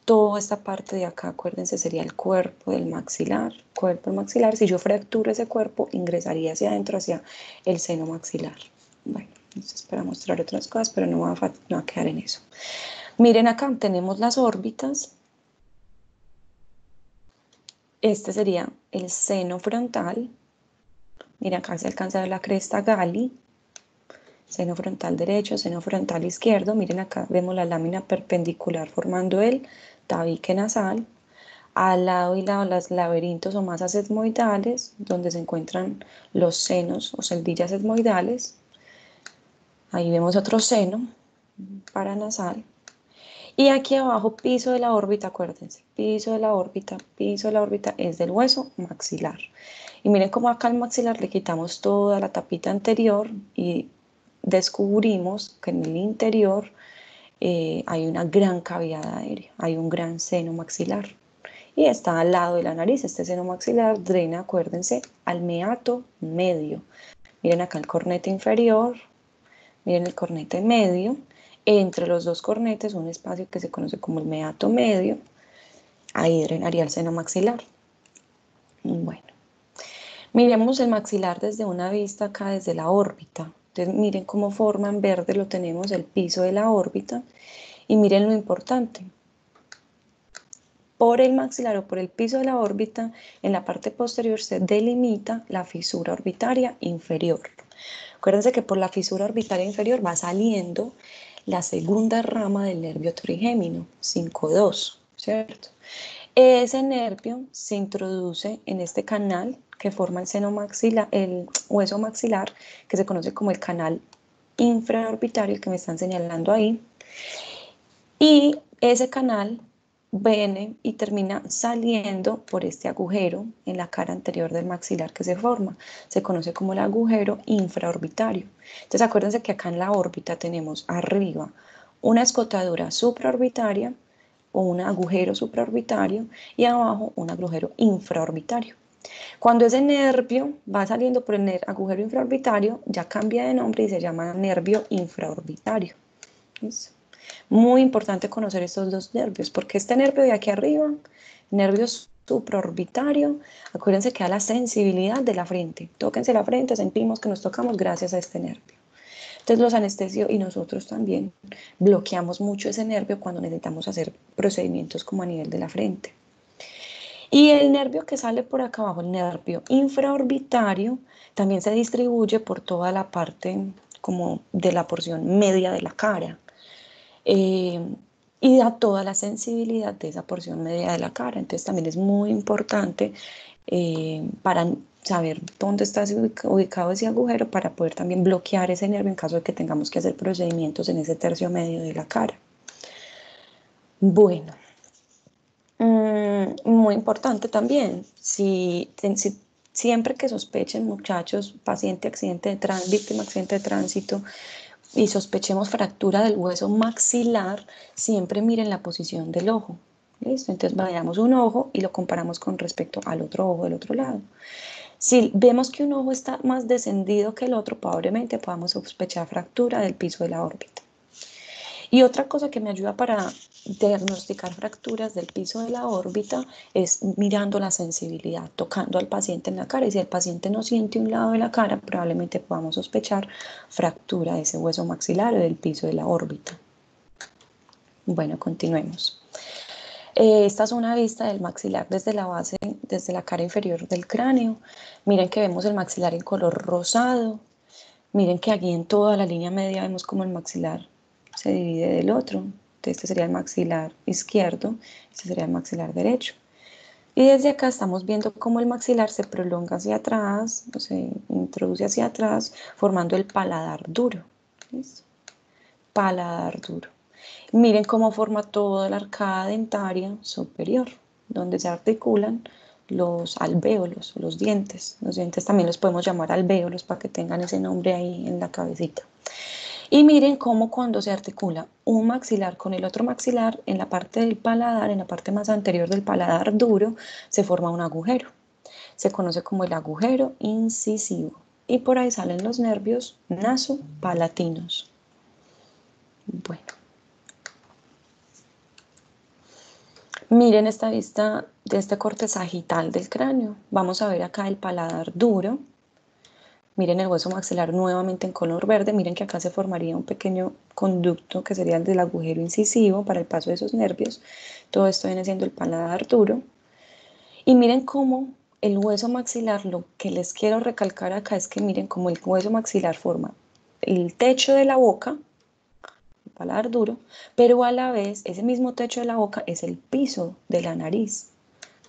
Toda esta parte de acá, acuérdense, sería el cuerpo del maxilar. Cuerpo del maxilar, si yo fracturo ese cuerpo, ingresaría hacia adentro, hacia el seno maxilar. Bueno, entonces para mostrar otras cosas, pero no va a quedar en eso. Miren acá, tenemos las órbitas. Este sería el seno frontal. Miren acá se alcanza a ver la cresta Gali. Seno frontal derecho, seno frontal izquierdo. Miren acá, vemos la lámina perpendicular formando el tabique nasal. Al lado y lado los laberintos o masas etmoidales, donde se encuentran los senos o celdillas etmoidales. Ahí vemos otro seno paranasal. Y aquí abajo, piso de la órbita, acuérdense, piso de la órbita es del hueso maxilar. Y miren cómo acá al maxilar le quitamos toda la tapita anterior y descubrimos que en el interior hay una gran cavidad aérea, hay un gran seno maxilar. Y está al lado de la nariz. Este seno maxilar drena, acuérdense, al meato medio. Miren acá el cornete inferior, miren el cornete medio. Entre los dos cornetes, un espacio que se conoce como el meato medio. Ahí drenaría el seno maxilar. Bueno, miremos el maxilar desde una vista acá, desde la órbita. Entonces, miren cómo forma en verde, lo tenemos el piso de la órbita. Y miren lo importante. Por el maxilar o por el piso de la órbita, en la parte posterior se delimita la fisura orbitaria inferior. Acuérdense que por la fisura orbitaria inferior va saliendo la segunda rama del nervio trigémino, 5-2, ¿cierto? Ese nervio se introduce en este canal que forma el seno maxilar, el hueso maxilar, que se conoce como el canal infraorbitario, el que me están señalando ahí. Y ese canal viene y termina saliendo por este agujero en la cara anterior del maxilar que se forma. Se conoce como el agujero infraorbitario. Entonces acuérdense que acá en la órbita tenemos arriba una escotadura supraorbitaria o un agujero supraorbitario y abajo un agujero infraorbitario. Cuando ese nervio va saliendo por el agujero infraorbitario, ya cambia de nombre y se llama nervio infraorbitario. ¿Listo? Muy importante conocer estos dos nervios, porque este nervio de aquí arriba, nervio supraorbitario, acuérdense que da la sensibilidad de la frente. Tóquense la frente, sentimos que nos tocamos gracias a este nervio. Entonces los anestesios y nosotros también bloqueamos mucho ese nervio cuando necesitamos hacer procedimientos como a nivel de la frente. Y el nervio que sale por acá abajo, el nervio infraorbitario, también se distribuye por toda la parte como de la porción media de la cara. Y da toda la sensibilidad de esa porción media de la cara. Entonces también es muy importante para saber dónde está ubicado ese agujero para poder también bloquear ese nervio en caso de que tengamos que hacer procedimientos en ese tercio medio de la cara. Bueno, muy importante también, siempre que sospechen, muchachos, paciente accidente de tránsito, víctima accidente de tránsito, y sospechemos fractura del hueso maxilar, siempre miren la posición del ojo. ¿Listo? Entonces vayamos un ojo y lo comparamos con respecto al otro ojo del otro lado. Si vemos que un ojo está más descendido que el otro, probablemente podamos sospechar fractura del piso de la órbita. Y otra cosa que me ayuda para diagnosticar fracturas del piso de la órbita es mirando la sensibilidad, tocando al paciente en la cara. Y si el paciente no siente un lado de la cara, probablemente podamos sospechar fractura de ese hueso maxilar o del piso de la órbita. Bueno, continuemos. Esta es una vista del maxilar desde la base, desde la cara inferior del cráneo. Miren que vemos el maxilar en color rosado. Miren que aquí en toda la línea media vemos como el maxilar se divide del otro. Entonces, este sería el maxilar izquierdo, este sería el maxilar derecho. Y desde acá estamos viendo cómo el maxilar se prolonga hacia atrás, se introduce hacia atrás, formando el paladar duro. ¿Listo? Paladar duro. Miren cómo forma toda la arcada dentaria superior, donde se articulan los alvéolos, los dientes. Los dientes también los podemos llamar alvéolos para que tengan ese nombre ahí en la cabecita. Y miren cómo cuando se articula un maxilar con el otro maxilar, en la parte del paladar, en la parte más anterior del paladar duro, se forma un agujero. se conoce como el agujero incisivo. Y por ahí salen los nervios nasopalatinos. Bueno. Miren esta vista de este corte sagital del cráneo. Vamos a ver acá el paladar duro. Miren el hueso maxilar nuevamente en color verde. Miren que acá se formaría un pequeño conducto que sería el del agujero incisivo para el paso de esos nervios. Todo esto viene siendo el paladar duro. Y miren cómo el hueso maxilar, lo que les quiero recalcar acá es que miren cómo el hueso maxilar forma el techo de la boca, el paladar duro, pero a la vez ese mismo techo de la boca es el piso de la nariz.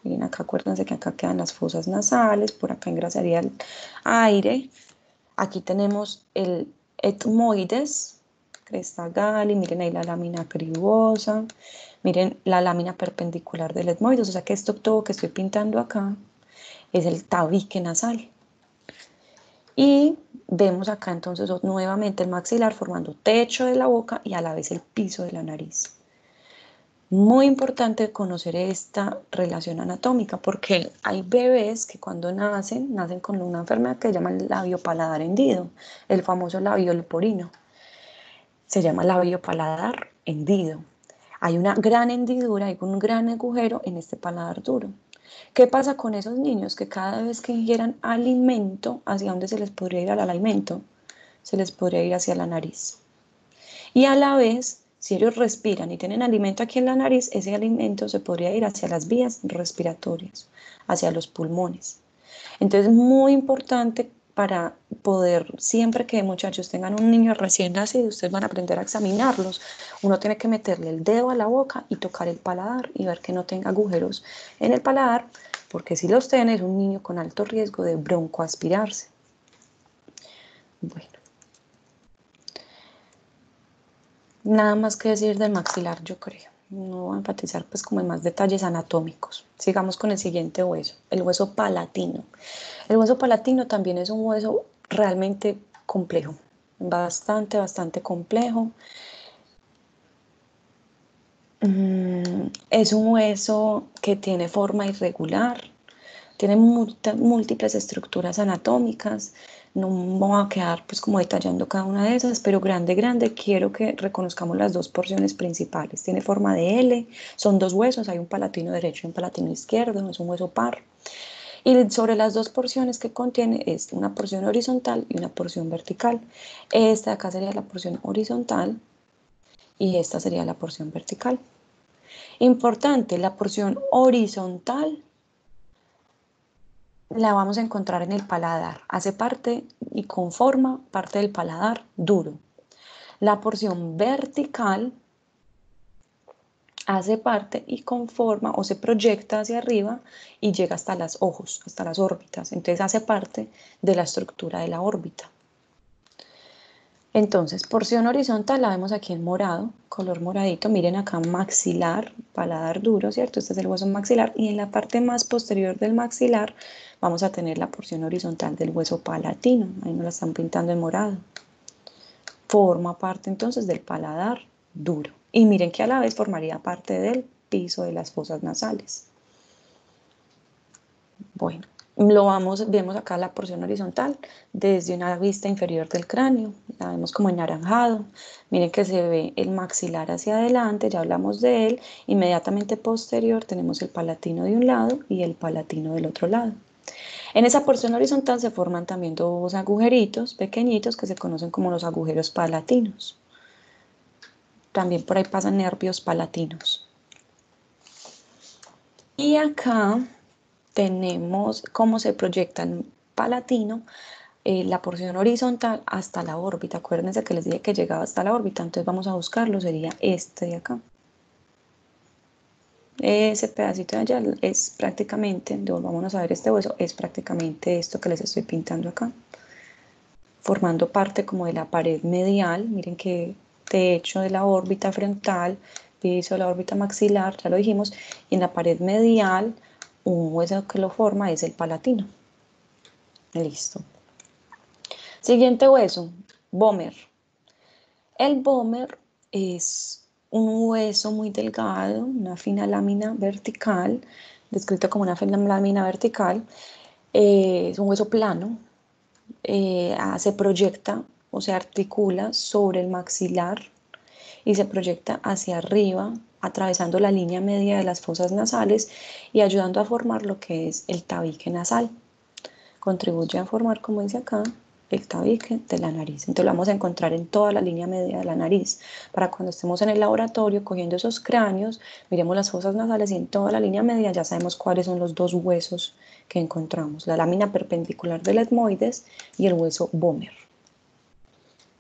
Miren acá, acuérdense que acá quedan las fosas nasales, por acá ingresaría el aire. Aquí tenemos el etmoides, cresta gali, miren ahí la lámina cribosa, miren la lámina perpendicular del etmoides, o sea que esto todo que estoy pintando acá es el tabique nasal. Y vemos acá entonces nuevamente el maxilar formando techo de la boca y a la vez el piso de la nariz. Muy importante conocer esta relación anatómica porque hay bebés que cuando nacen con una enfermedad que se llama el labio paladar hendido, el famoso labio leporino. Se llama labio paladar hendido. Hay una gran hendidura, hay un gran agujero en este paladar duro. ¿Qué pasa con esos niños? Que cada vez que ingieran alimento, ¿hacia dónde se les podría ir al alimento? Se les podría ir hacia la nariz. Y a la vez, si ellos respiran y tienen alimento aquí en la nariz, ese alimento se podría ir hacia las vías respiratorias, hacia los pulmones. Entonces, muy importante para poder, siempre que muchachos tengan un niño recién nacido, ustedes van a aprender a examinarlos. Uno tiene que meterle el dedo a la boca y tocar el paladar y ver que no tenga agujeros en el paladar, porque si los tiene es un niño con alto riesgo de broncoaspirarse. Bueno. Nada más que decir del maxilar, yo creo. No voy a enfatizar pues como en más detalles anatómicos. Sigamos con el siguiente hueso, el hueso palatino. El hueso palatino también es un hueso realmente complejo, bastante complejo. Es un hueso que tiene forma irregular, tiene múltiples estructuras anatómicas. No me voy a quedar pues como detallando cada una de esas, pero grande, quiero que reconozcamos las dos porciones principales. Tiene forma de L, son dos huesos, hay un palatino derecho y un palatino izquierdo, es un hueso par. Y sobre las dos porciones que contiene es una porción horizontal y una porción vertical. Esta de acá sería la porción horizontal y esta sería la porción vertical. Importante, la porción horizontal la vamos a encontrar en el paladar. Hace parte y conforma parte del paladar duro. La porción vertical hace parte y conforma o se proyecta hacia arriba y llega hasta los ojos, hasta las órbitas. Entonces hace parte de la estructura de la órbita. Entonces, porción horizontal la vemos aquí en morado, color moradito. Miren acá maxilar, paladar duro, ¿cierto? Este es el hueso maxilar. Y en la parte más posterior del maxilar vamos a tener la porción horizontal del hueso palatino. Ahí nos la están pintando en morado. Forma parte entonces del paladar duro. Y miren que a la vez formaría parte del piso de las fosas nasales. Bueno, vemos acá la porción horizontal desde una vista inferior del cráneo, la vemos como anaranjado. Miren que se ve el maxilar hacia adelante, ya hablamos de él. Inmediatamente posterior tenemos el palatino de un lado y el palatino del otro lado. En esa porción horizontal se forman también dos agujeritos pequeñitos que se conocen como los agujeros palatinos. También por ahí pasan nervios palatinos. Y acá tenemos cómo se proyecta el palatino, la porción horizontal hasta la órbita. Acuérdense que les dije que llegaba hasta la órbita, entonces vamos a buscarlo, sería este de acá. Ese pedacito de allá es prácticamente, vamos a ver este hueso, es prácticamente esto que les estoy pintando acá, formando parte como de la pared medial. Miren que techo de la órbita frontal, piso de la órbita maxilar, ya lo dijimos, y en la pared medial un hueso que lo forma es el palatino. Listo. Siguiente hueso, vómer. El vómer es un hueso muy delgado, una fina lámina vertical, descrito como una fina lámina vertical, Es un hueso plano, se proyecta o se articula sobre el maxilar y se proyecta hacia arriba, atravesando la línea media de las fosas nasales y ayudando a formar lo que es el tabique nasal. Contribuye a formar, como dice acá, el tabique de la nariz. Entonces lo vamos a encontrar en toda la línea media de la nariz. Para cuando estemos en el laboratorio cogiendo esos cráneos, miremos las fosas nasales y en toda la línea media ya sabemos cuáles son los dos huesos que encontramos, la lámina perpendicular del etmoides y el hueso vomer.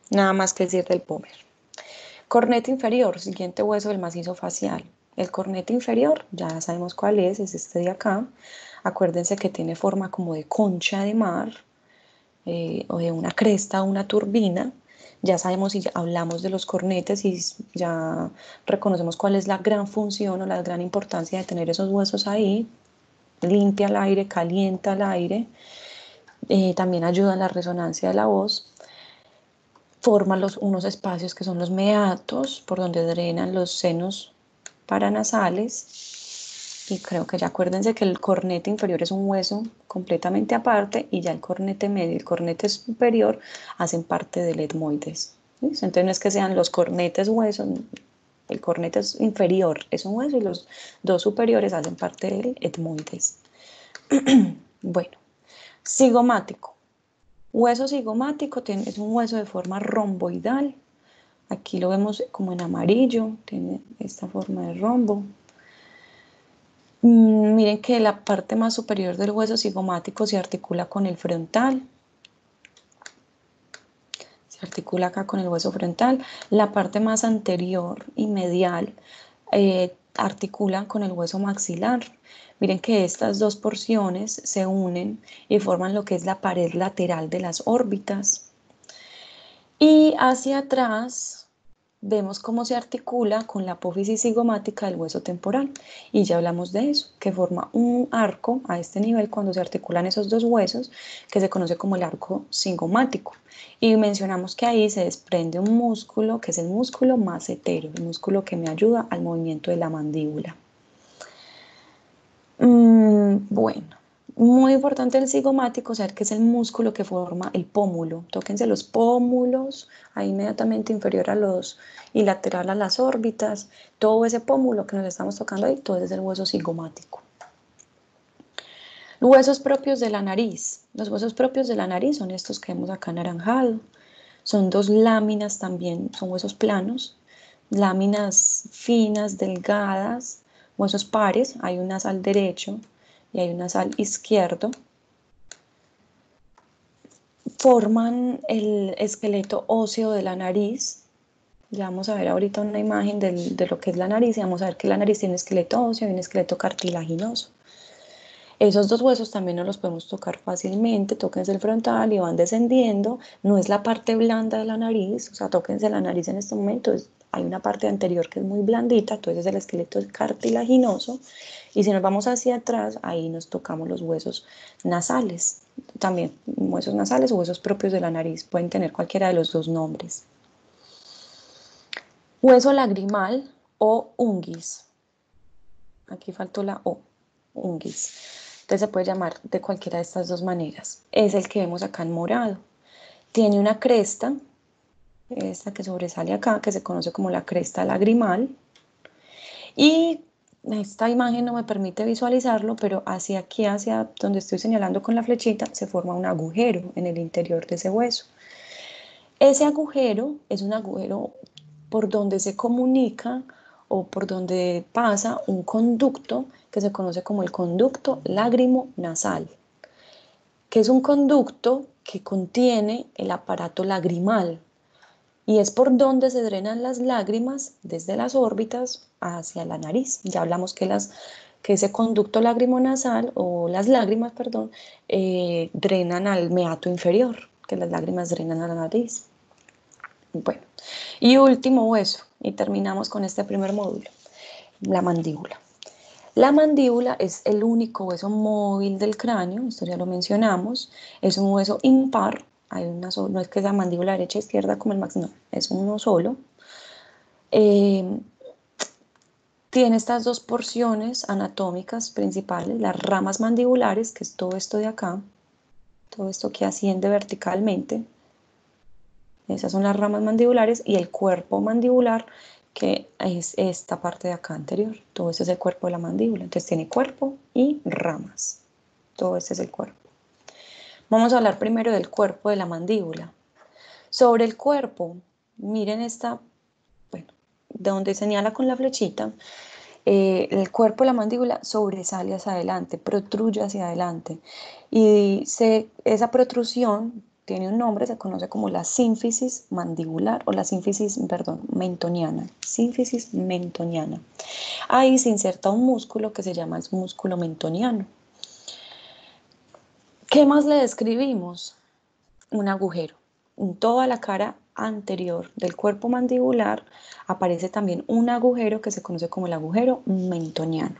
Nada más que decir del vomer. Corneta inferior, siguiente hueso del macizo facial. El corneta inferior, ya sabemos cuál es este de acá. Acuérdense que tiene forma como de concha de mar, o de una cresta o una turbina. Ya sabemos y ya hablamos de los cornetes y ya reconocemos cuál es la gran función o la gran importancia de tener esos huesos ahí. Limpia el aire, calienta el aire, también ayuda en la resonancia de la voz. Forma unos espacios que son los meatos, por donde drenan los senos paranasales. Y creo que ya acuérdense que el cornete inferior es un hueso completamente aparte y ya el cornete medio y el cornete superior hacen parte del etmoides. ¿Sí? Entonces no es que sean los cornetes huesos, el cornete inferior es un hueso y los dos superiores hacen parte del etmoides. Bueno, cigomático. Hueso cigomático es un hueso de forma romboidal. Aquí lo vemos como en amarillo, tiene esta forma de rombo. Miren que la parte más superior del hueso cigomático se articula con el frontal. Se articula acá con el hueso frontal. La parte más anterior y medial articula con el hueso maxilar. Miren que estas dos porciones se unen y forman lo que es la pared lateral de las órbitas. Y hacia atrás vemos cómo se articula con la apófisis cigomática del hueso temporal. Y ya hablamos de eso, que forma un arco a este nivel cuando se articulan esos dos huesos, que se conoce como el arco cigomático. Y mencionamos que ahí se desprende un músculo, que es el músculo macetero, el músculo que me ayuda al movimiento de la mandíbula. Bueno, muy importante el cigomático, saber que es el músculo que forma el pómulo. Tóquense los pómulos, ahí inmediatamente inferior a los y lateral a las órbitas. Todo ese pómulo que nos estamos tocando ahí, todo es el hueso cigomático. Huesos propios de la nariz. Los huesos propios de la nariz son estos que vemos acá anaranjado. Son dos láminas también, son huesos planos, láminas finas, delgadas, huesos pares. Hay un nasal derecho y hay un nasal izquierdo. Forman el esqueleto óseo de la nariz. Ya vamos a ver ahorita una imagen de lo que es la nariz y vamos a ver que la nariz tiene esqueleto óseo y un esqueleto cartilaginoso. Esos dos huesos también no los podemos tocar fácilmente, tóquense el frontal y van descendiendo, no es la parte blanda de la nariz, o sea, tóquense la nariz en este momento, hay una parte anterior que es muy blandita, entonces el esqueleto es cartilaginoso, y si nos vamos hacia atrás, ahí nos tocamos los huesos nasales, también huesos nasales o huesos propios de la nariz, pueden tener cualquiera de los dos nombres. Hueso lagrimal o unguis, aquí faltó la O, unguis. Entonces se puede llamar de cualquiera de estas dos maneras. Es el que vemos acá en morado. Tiene una cresta, esta que sobresale acá, que se conoce como la cresta lagrimal. Y esta imagen no me permite visualizarlo, pero hacia aquí, hacia donde estoy señalando con la flechita, se forma un agujero en el interior de ese hueso. Ese agujero es un agujero por donde se comunica o por donde pasa un conducto que se conoce como el conducto lágrimo-nasal, que es un conducto que contiene el aparato lagrimal y es por donde se drenan las lágrimas desde las órbitas hacia la nariz. Ya hablamos que ese conducto lágrimo-nasal o las lágrimas, perdón, drenan al meato inferior, que las lágrimas drenan a la nariz. Bueno, y último hueso, y terminamos con este primer módulo, la mandíbula. La mandíbula es el único hueso móvil del cráneo, esto ya lo mencionamos, es un hueso impar, no es que sea mandíbula derecha e izquierda como el máximo, no, es uno solo. tiene estas dos porciones anatómicas principales, las ramas mandibulares, que es todo esto de acá, todo esto que asciende verticalmente. Esas son las ramas mandibulares y el cuerpo mandibular, que es esta parte de acá anterior. Todo eso es el cuerpo de la mandíbula. Entonces tiene cuerpo y ramas. Todo este es el cuerpo. Vamos a hablar primero del cuerpo de la mandíbula. Sobre el cuerpo, miren esta, bueno, de donde señala con la flechita, el cuerpo de la mandíbula sobresale hacia adelante, protruye hacia adelante. Y esa protrusión tiene un nombre, se conoce como la sínfisis mandibular o la sínfisis, perdón, mentoniana. Sínfisis mentoniana. Ahí se inserta un músculo que se llama el músculo mentoniano. ¿Qué más le describimos? Un agujero. En toda la cara anterior del cuerpo mandibular aparece también un agujero que se conoce como el agujero mentoniano.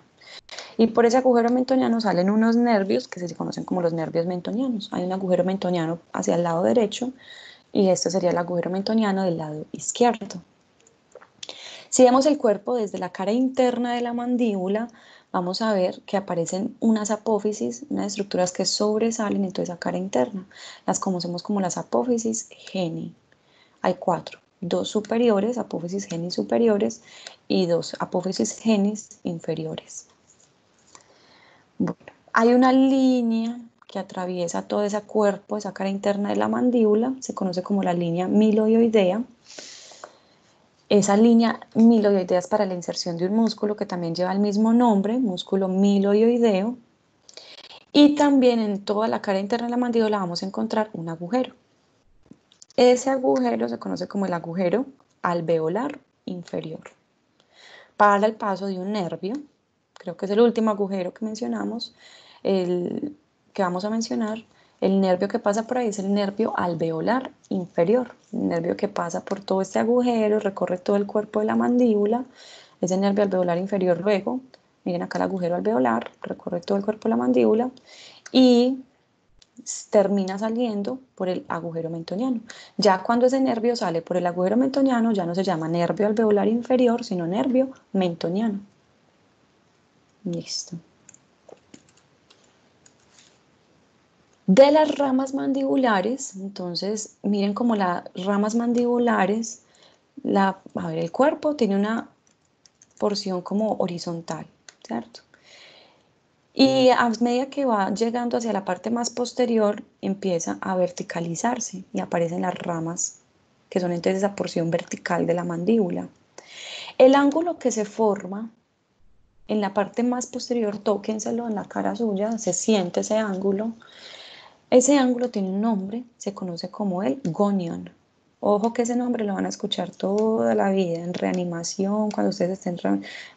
Y por ese agujero mentoniano salen unos nervios que se conocen como los nervios mentonianos. Hay un agujero mentoniano hacia el lado derecho y este sería el agujero mentoniano del lado izquierdo. Si vemos el cuerpo desde la cara interna de la mandíbula, vamos a ver que aparecen unas apófisis, unas estructuras que sobresalen en toda esa cara interna. Las conocemos como las apófisis geni. Hay 4, 2 superiores, apófisis geni superiores, y 2 apófisis genis inferiores. Bueno, hay una línea que atraviesa todo ese cuerpo, esa cara interna de la mandíbula, se conoce como la línea miloioidea. Esa línea miloioidea es para la inserción de un músculo que también lleva el mismo nombre, músculo miloioideo. Y también en toda la cara interna de la mandíbula vamos a encontrar un agujero. Ese agujero se conoce como el agujero alveolar inferior. Para el paso de un nervio, creo que es el último agujero que mencionamos, el que vamos a mencionar, el nervio que pasa por ahí es el nervio alveolar inferior, el nervio que pasa por todo este agujero, recorre todo el cuerpo de la mandíbula, es el nervio alveolar inferior. Luego, miren acá el agujero alveolar, recorre todo el cuerpo de la mandíbula y termina saliendo por el agujero mentoniano. Ya cuando ese nervio sale por el agujero mentoniano, ya no se llama nervio alveolar inferior, sino nervio mentoniano. Listo. De las ramas mandibulares, entonces miren como las ramas mandibulares, a ver, el cuerpo tiene una porción como horizontal, ¿cierto? Y a medida que va llegando hacia la parte más posterior, empieza a verticalizarse y aparecen las ramas, que son entonces esa porción vertical de la mandíbula. El ángulo que se forma en la parte más posterior, tóquenselo en la cara suya, se siente ese ángulo. Ese ángulo tiene un nombre, se conoce como el gonion. Ojo que ese nombre lo van a escuchar toda la vida en reanimación, cuando ustedes estén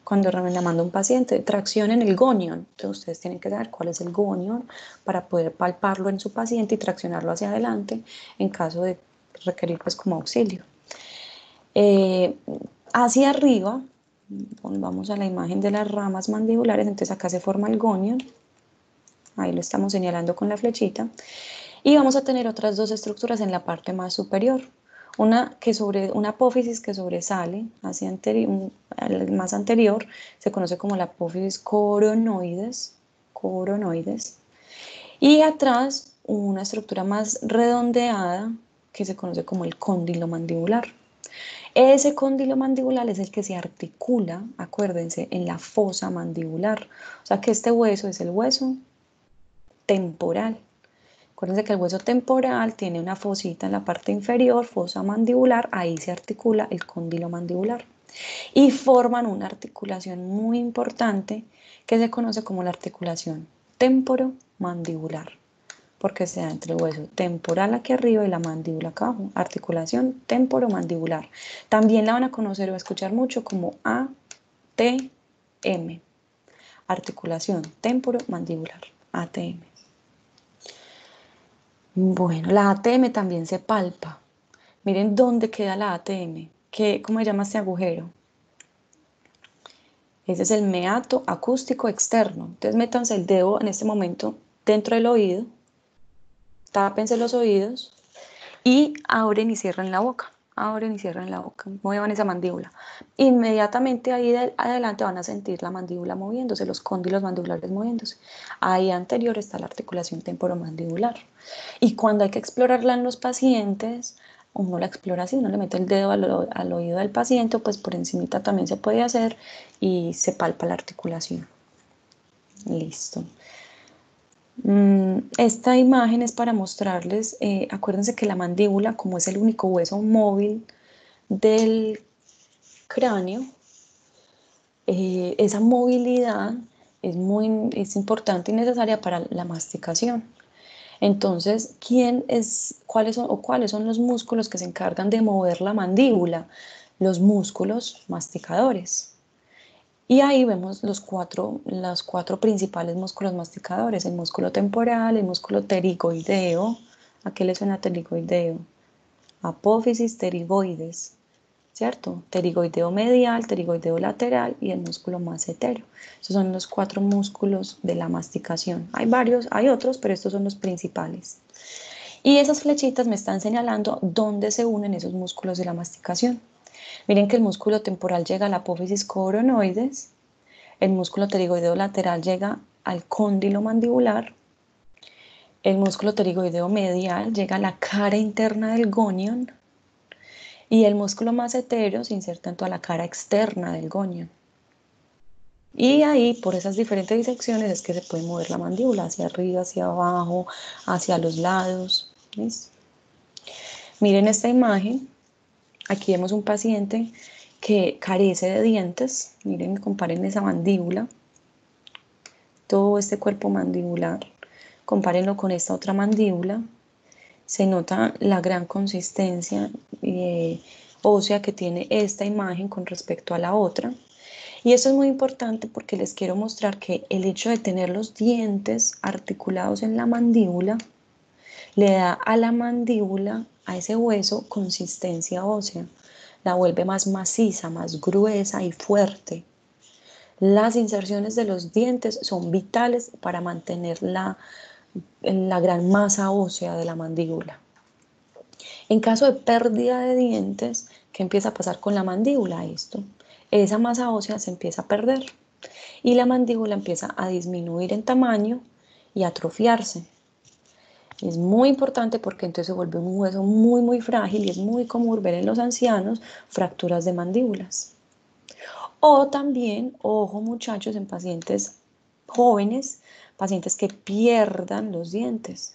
cuando reanimando a un paciente, traccionen el gonion. Entonces ustedes tienen que saber cuál es el gonion para poder palparlo en su paciente y traccionarlo hacia adelante en caso de requerir pues como auxilio. Hacia arriba, vamos a la imagen de las ramas mandibulares, entonces acá se forma el gonion. Ahí lo estamos señalando con la flechita. Y vamos a tener otras dos estructuras en la parte más superior. Una apófisis que sobresale hacia más anterior, se conoce como la apófisis coronoides. Y atrás una estructura más redondeada que se conoce como el cóndilo mandibular. Ese cóndilo mandibular es el que se articula, acuérdense, en la fosa mandibular. O sea que este hueso es el hueso temporal. Acuérdense que el hueso temporal tiene una fosita en la parte inferior, fosa mandibular, ahí se articula el cóndilo mandibular. Y forman una articulación muy importante que se conoce como la articulación temporomandibular, porque se da entre el hueso temporal aquí arriba y la mandíbula acá abajo, articulación temporomandibular. También la van a conocer o a escuchar mucho como ATM, articulación temporomandibular, ATM. Bueno, la ATM también se palpa. Miren dónde queda la ATM. ¿Cómo se llama este agujero? Ese es el meato acústico externo. Entonces métanse el dedo en este momento dentro del oído, tápense los oídos y abren y cierran la boca. abren y cierran la boca, muevan esa mandíbula. Inmediatamente ahí adelante van a sentir la mandíbula moviéndose, los cóndilos mandibulares moviéndose. Ahí anterior está la articulación temporomandibular. Y cuando hay que explorarla en los pacientes, uno la explora así, uno le mete el dedo al oído del paciente, pues por encimita también se puede hacer y se palpa la articulación. Listo. Esta imagen es para mostrarles, acuérdense que la mandíbula, como es el único hueso móvil del cráneo, esa movilidad es importante y necesaria para la masticación. Entonces, cuáles son los músculos que se encargan de mover la mandíbula? Los músculos masticadores. Y ahí vemos los cuatro principales músculos masticadores: el músculo temporal, el músculo pterigoideo. ¿A qué le suena pterigoideo? Apófisis, pterigoides, ¿cierto? Pterigoideo medial, pterigoideo lateral y el músculo massetero. Esos son los 4 músculos de la masticación. Hay varios, hay otros, pero estos son los principales. Y esas flechitas me están señalando dónde se unen esos músculos de la masticación. Miren que el músculo temporal llega a la apófisis coronoides, el músculo pterigoideo lateral llega al cóndilo mandibular, el músculo pterigoideo medial llega a la cara interna del gonion y el músculo massetero se inserta en toda la cara externa del gonion. Y ahí, por esas diferentes disecciones, es que se puede mover la mandíbula hacia arriba, hacia abajo, hacia los lados. ¿Listo? Miren esta imagen. Aquí vemos un paciente que carece de dientes. Miren, comparen esa mandíbula, todo este cuerpo mandibular. Compárenlo con esta otra mandíbula. Se nota la gran consistencia ósea que tiene esta imagen con respecto a la otra. Y eso es muy importante porque les quiero mostrar que el hecho de tener los dientes articulados en la mandíbula le da a la mandíbula, a ese hueso, consistencia ósea. La vuelve más maciza, más gruesa y fuerte. Las inserciones de los dientes son vitales para mantener la gran masa ósea de la mandíbula. En caso de pérdida de dientes, ¿qué empieza a pasar con la mandíbula? Esa masa ósea se empieza a perder y la mandíbula empieza a disminuir en tamaño y a atrofiarse. Es muy importante porque entonces se vuelve un hueso muy frágil y es muy común ver en los ancianos fracturas de mandíbulas. O también, ojo muchachos, en pacientes jóvenes, pacientes que pierdan los dientes.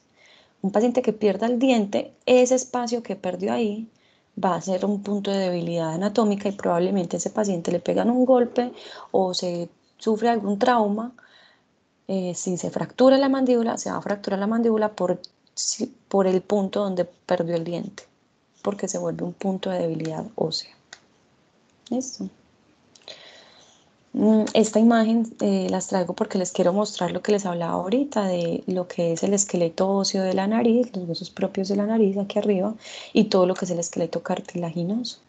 Un paciente que pierda el diente, ese espacio que perdió ahí va a ser un punto de debilidad anatómica y probablemente a ese paciente le pegan un golpe o se sufre algún trauma. Si se fractura la mandíbula, se va a fracturar la mandíbula por el punto donde perdió el diente, porque se vuelve un punto de debilidad ósea. ¿Listo? Esta imagen las traigo porque les quiero mostrar lo que les hablaba ahorita de lo que es el esqueleto óseo de la nariz, los huesos propios de la nariz aquí arriba y todo lo que es el esqueleto cartilaginoso.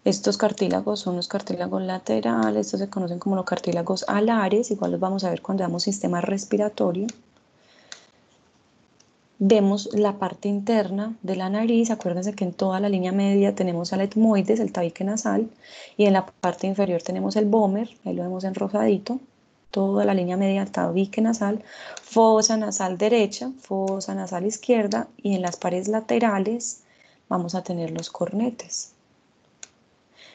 Estos cartílagos son los cartílagos laterales, estos se conocen como los cartílagos alares, igual los vamos a ver cuando veamos sistema respiratorio. Vemos la parte interna de la nariz. Acuérdense que en toda la línea media tenemos al etmoides, el tabique nasal, y en la parte inferior tenemos el vómer, ahí lo vemos en rosadito, toda la línea media, tabique nasal, fosa nasal derecha, fosa nasal izquierda, y en las paredes laterales vamos a tener los cornetes.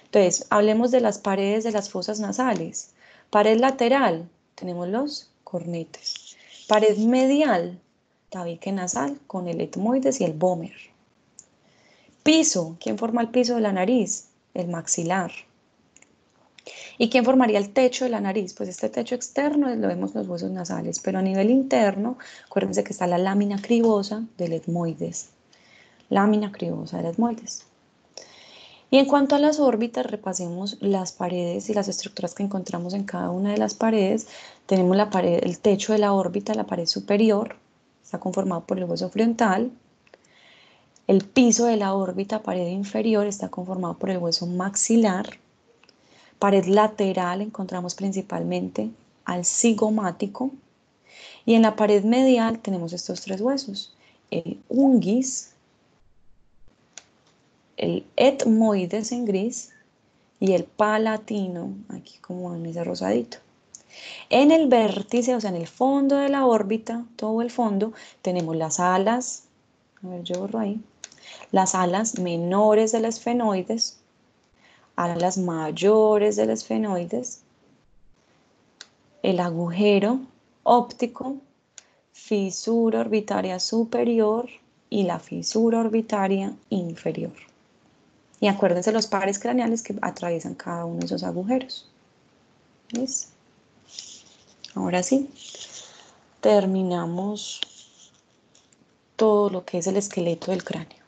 Entonces, hablemos de las paredes de las fosas nasales. Pared lateral, tenemos los cornetes. Pared medial, tabique nasal con el etmoides y el vómer. Piso, ¿quién forma el piso de la nariz? El maxilar. ¿Y quién formaría el techo de la nariz? Pues este techo externo lo vemos en los huesos nasales, pero a nivel interno, acuérdense que está la lámina cribosa del etmoides. Lámina cribosa del etmoides. Y en cuanto a las órbitas, repasemos las paredes y las estructuras que encontramos en cada una de las paredes. Tenemos la pared, el techo de la órbita, la pared superior, está conformado por el hueso frontal. El piso de la órbita, pared inferior, está conformado por el hueso maxilar. Pared lateral encontramos principalmente al cigomático. Y en la pared medial tenemos estos 3 huesos, el unguis, el etmoides en gris y el palatino aquí como en ese rosadito. En el vértice, o sea, en el fondo de la órbita, todo el fondo, tenemos las alas, a ver, yo borro ahí, las alas menores del esfenoides, alas mayores del esfenoides, el agujero óptico, fisura orbitaria superior y la fisura orbitaria inferior. Y acuérdense los pares craneales que atraviesan cada uno de esos agujeros. ¿Listo? Ahora sí, terminamos todo lo que es el esqueleto del cráneo.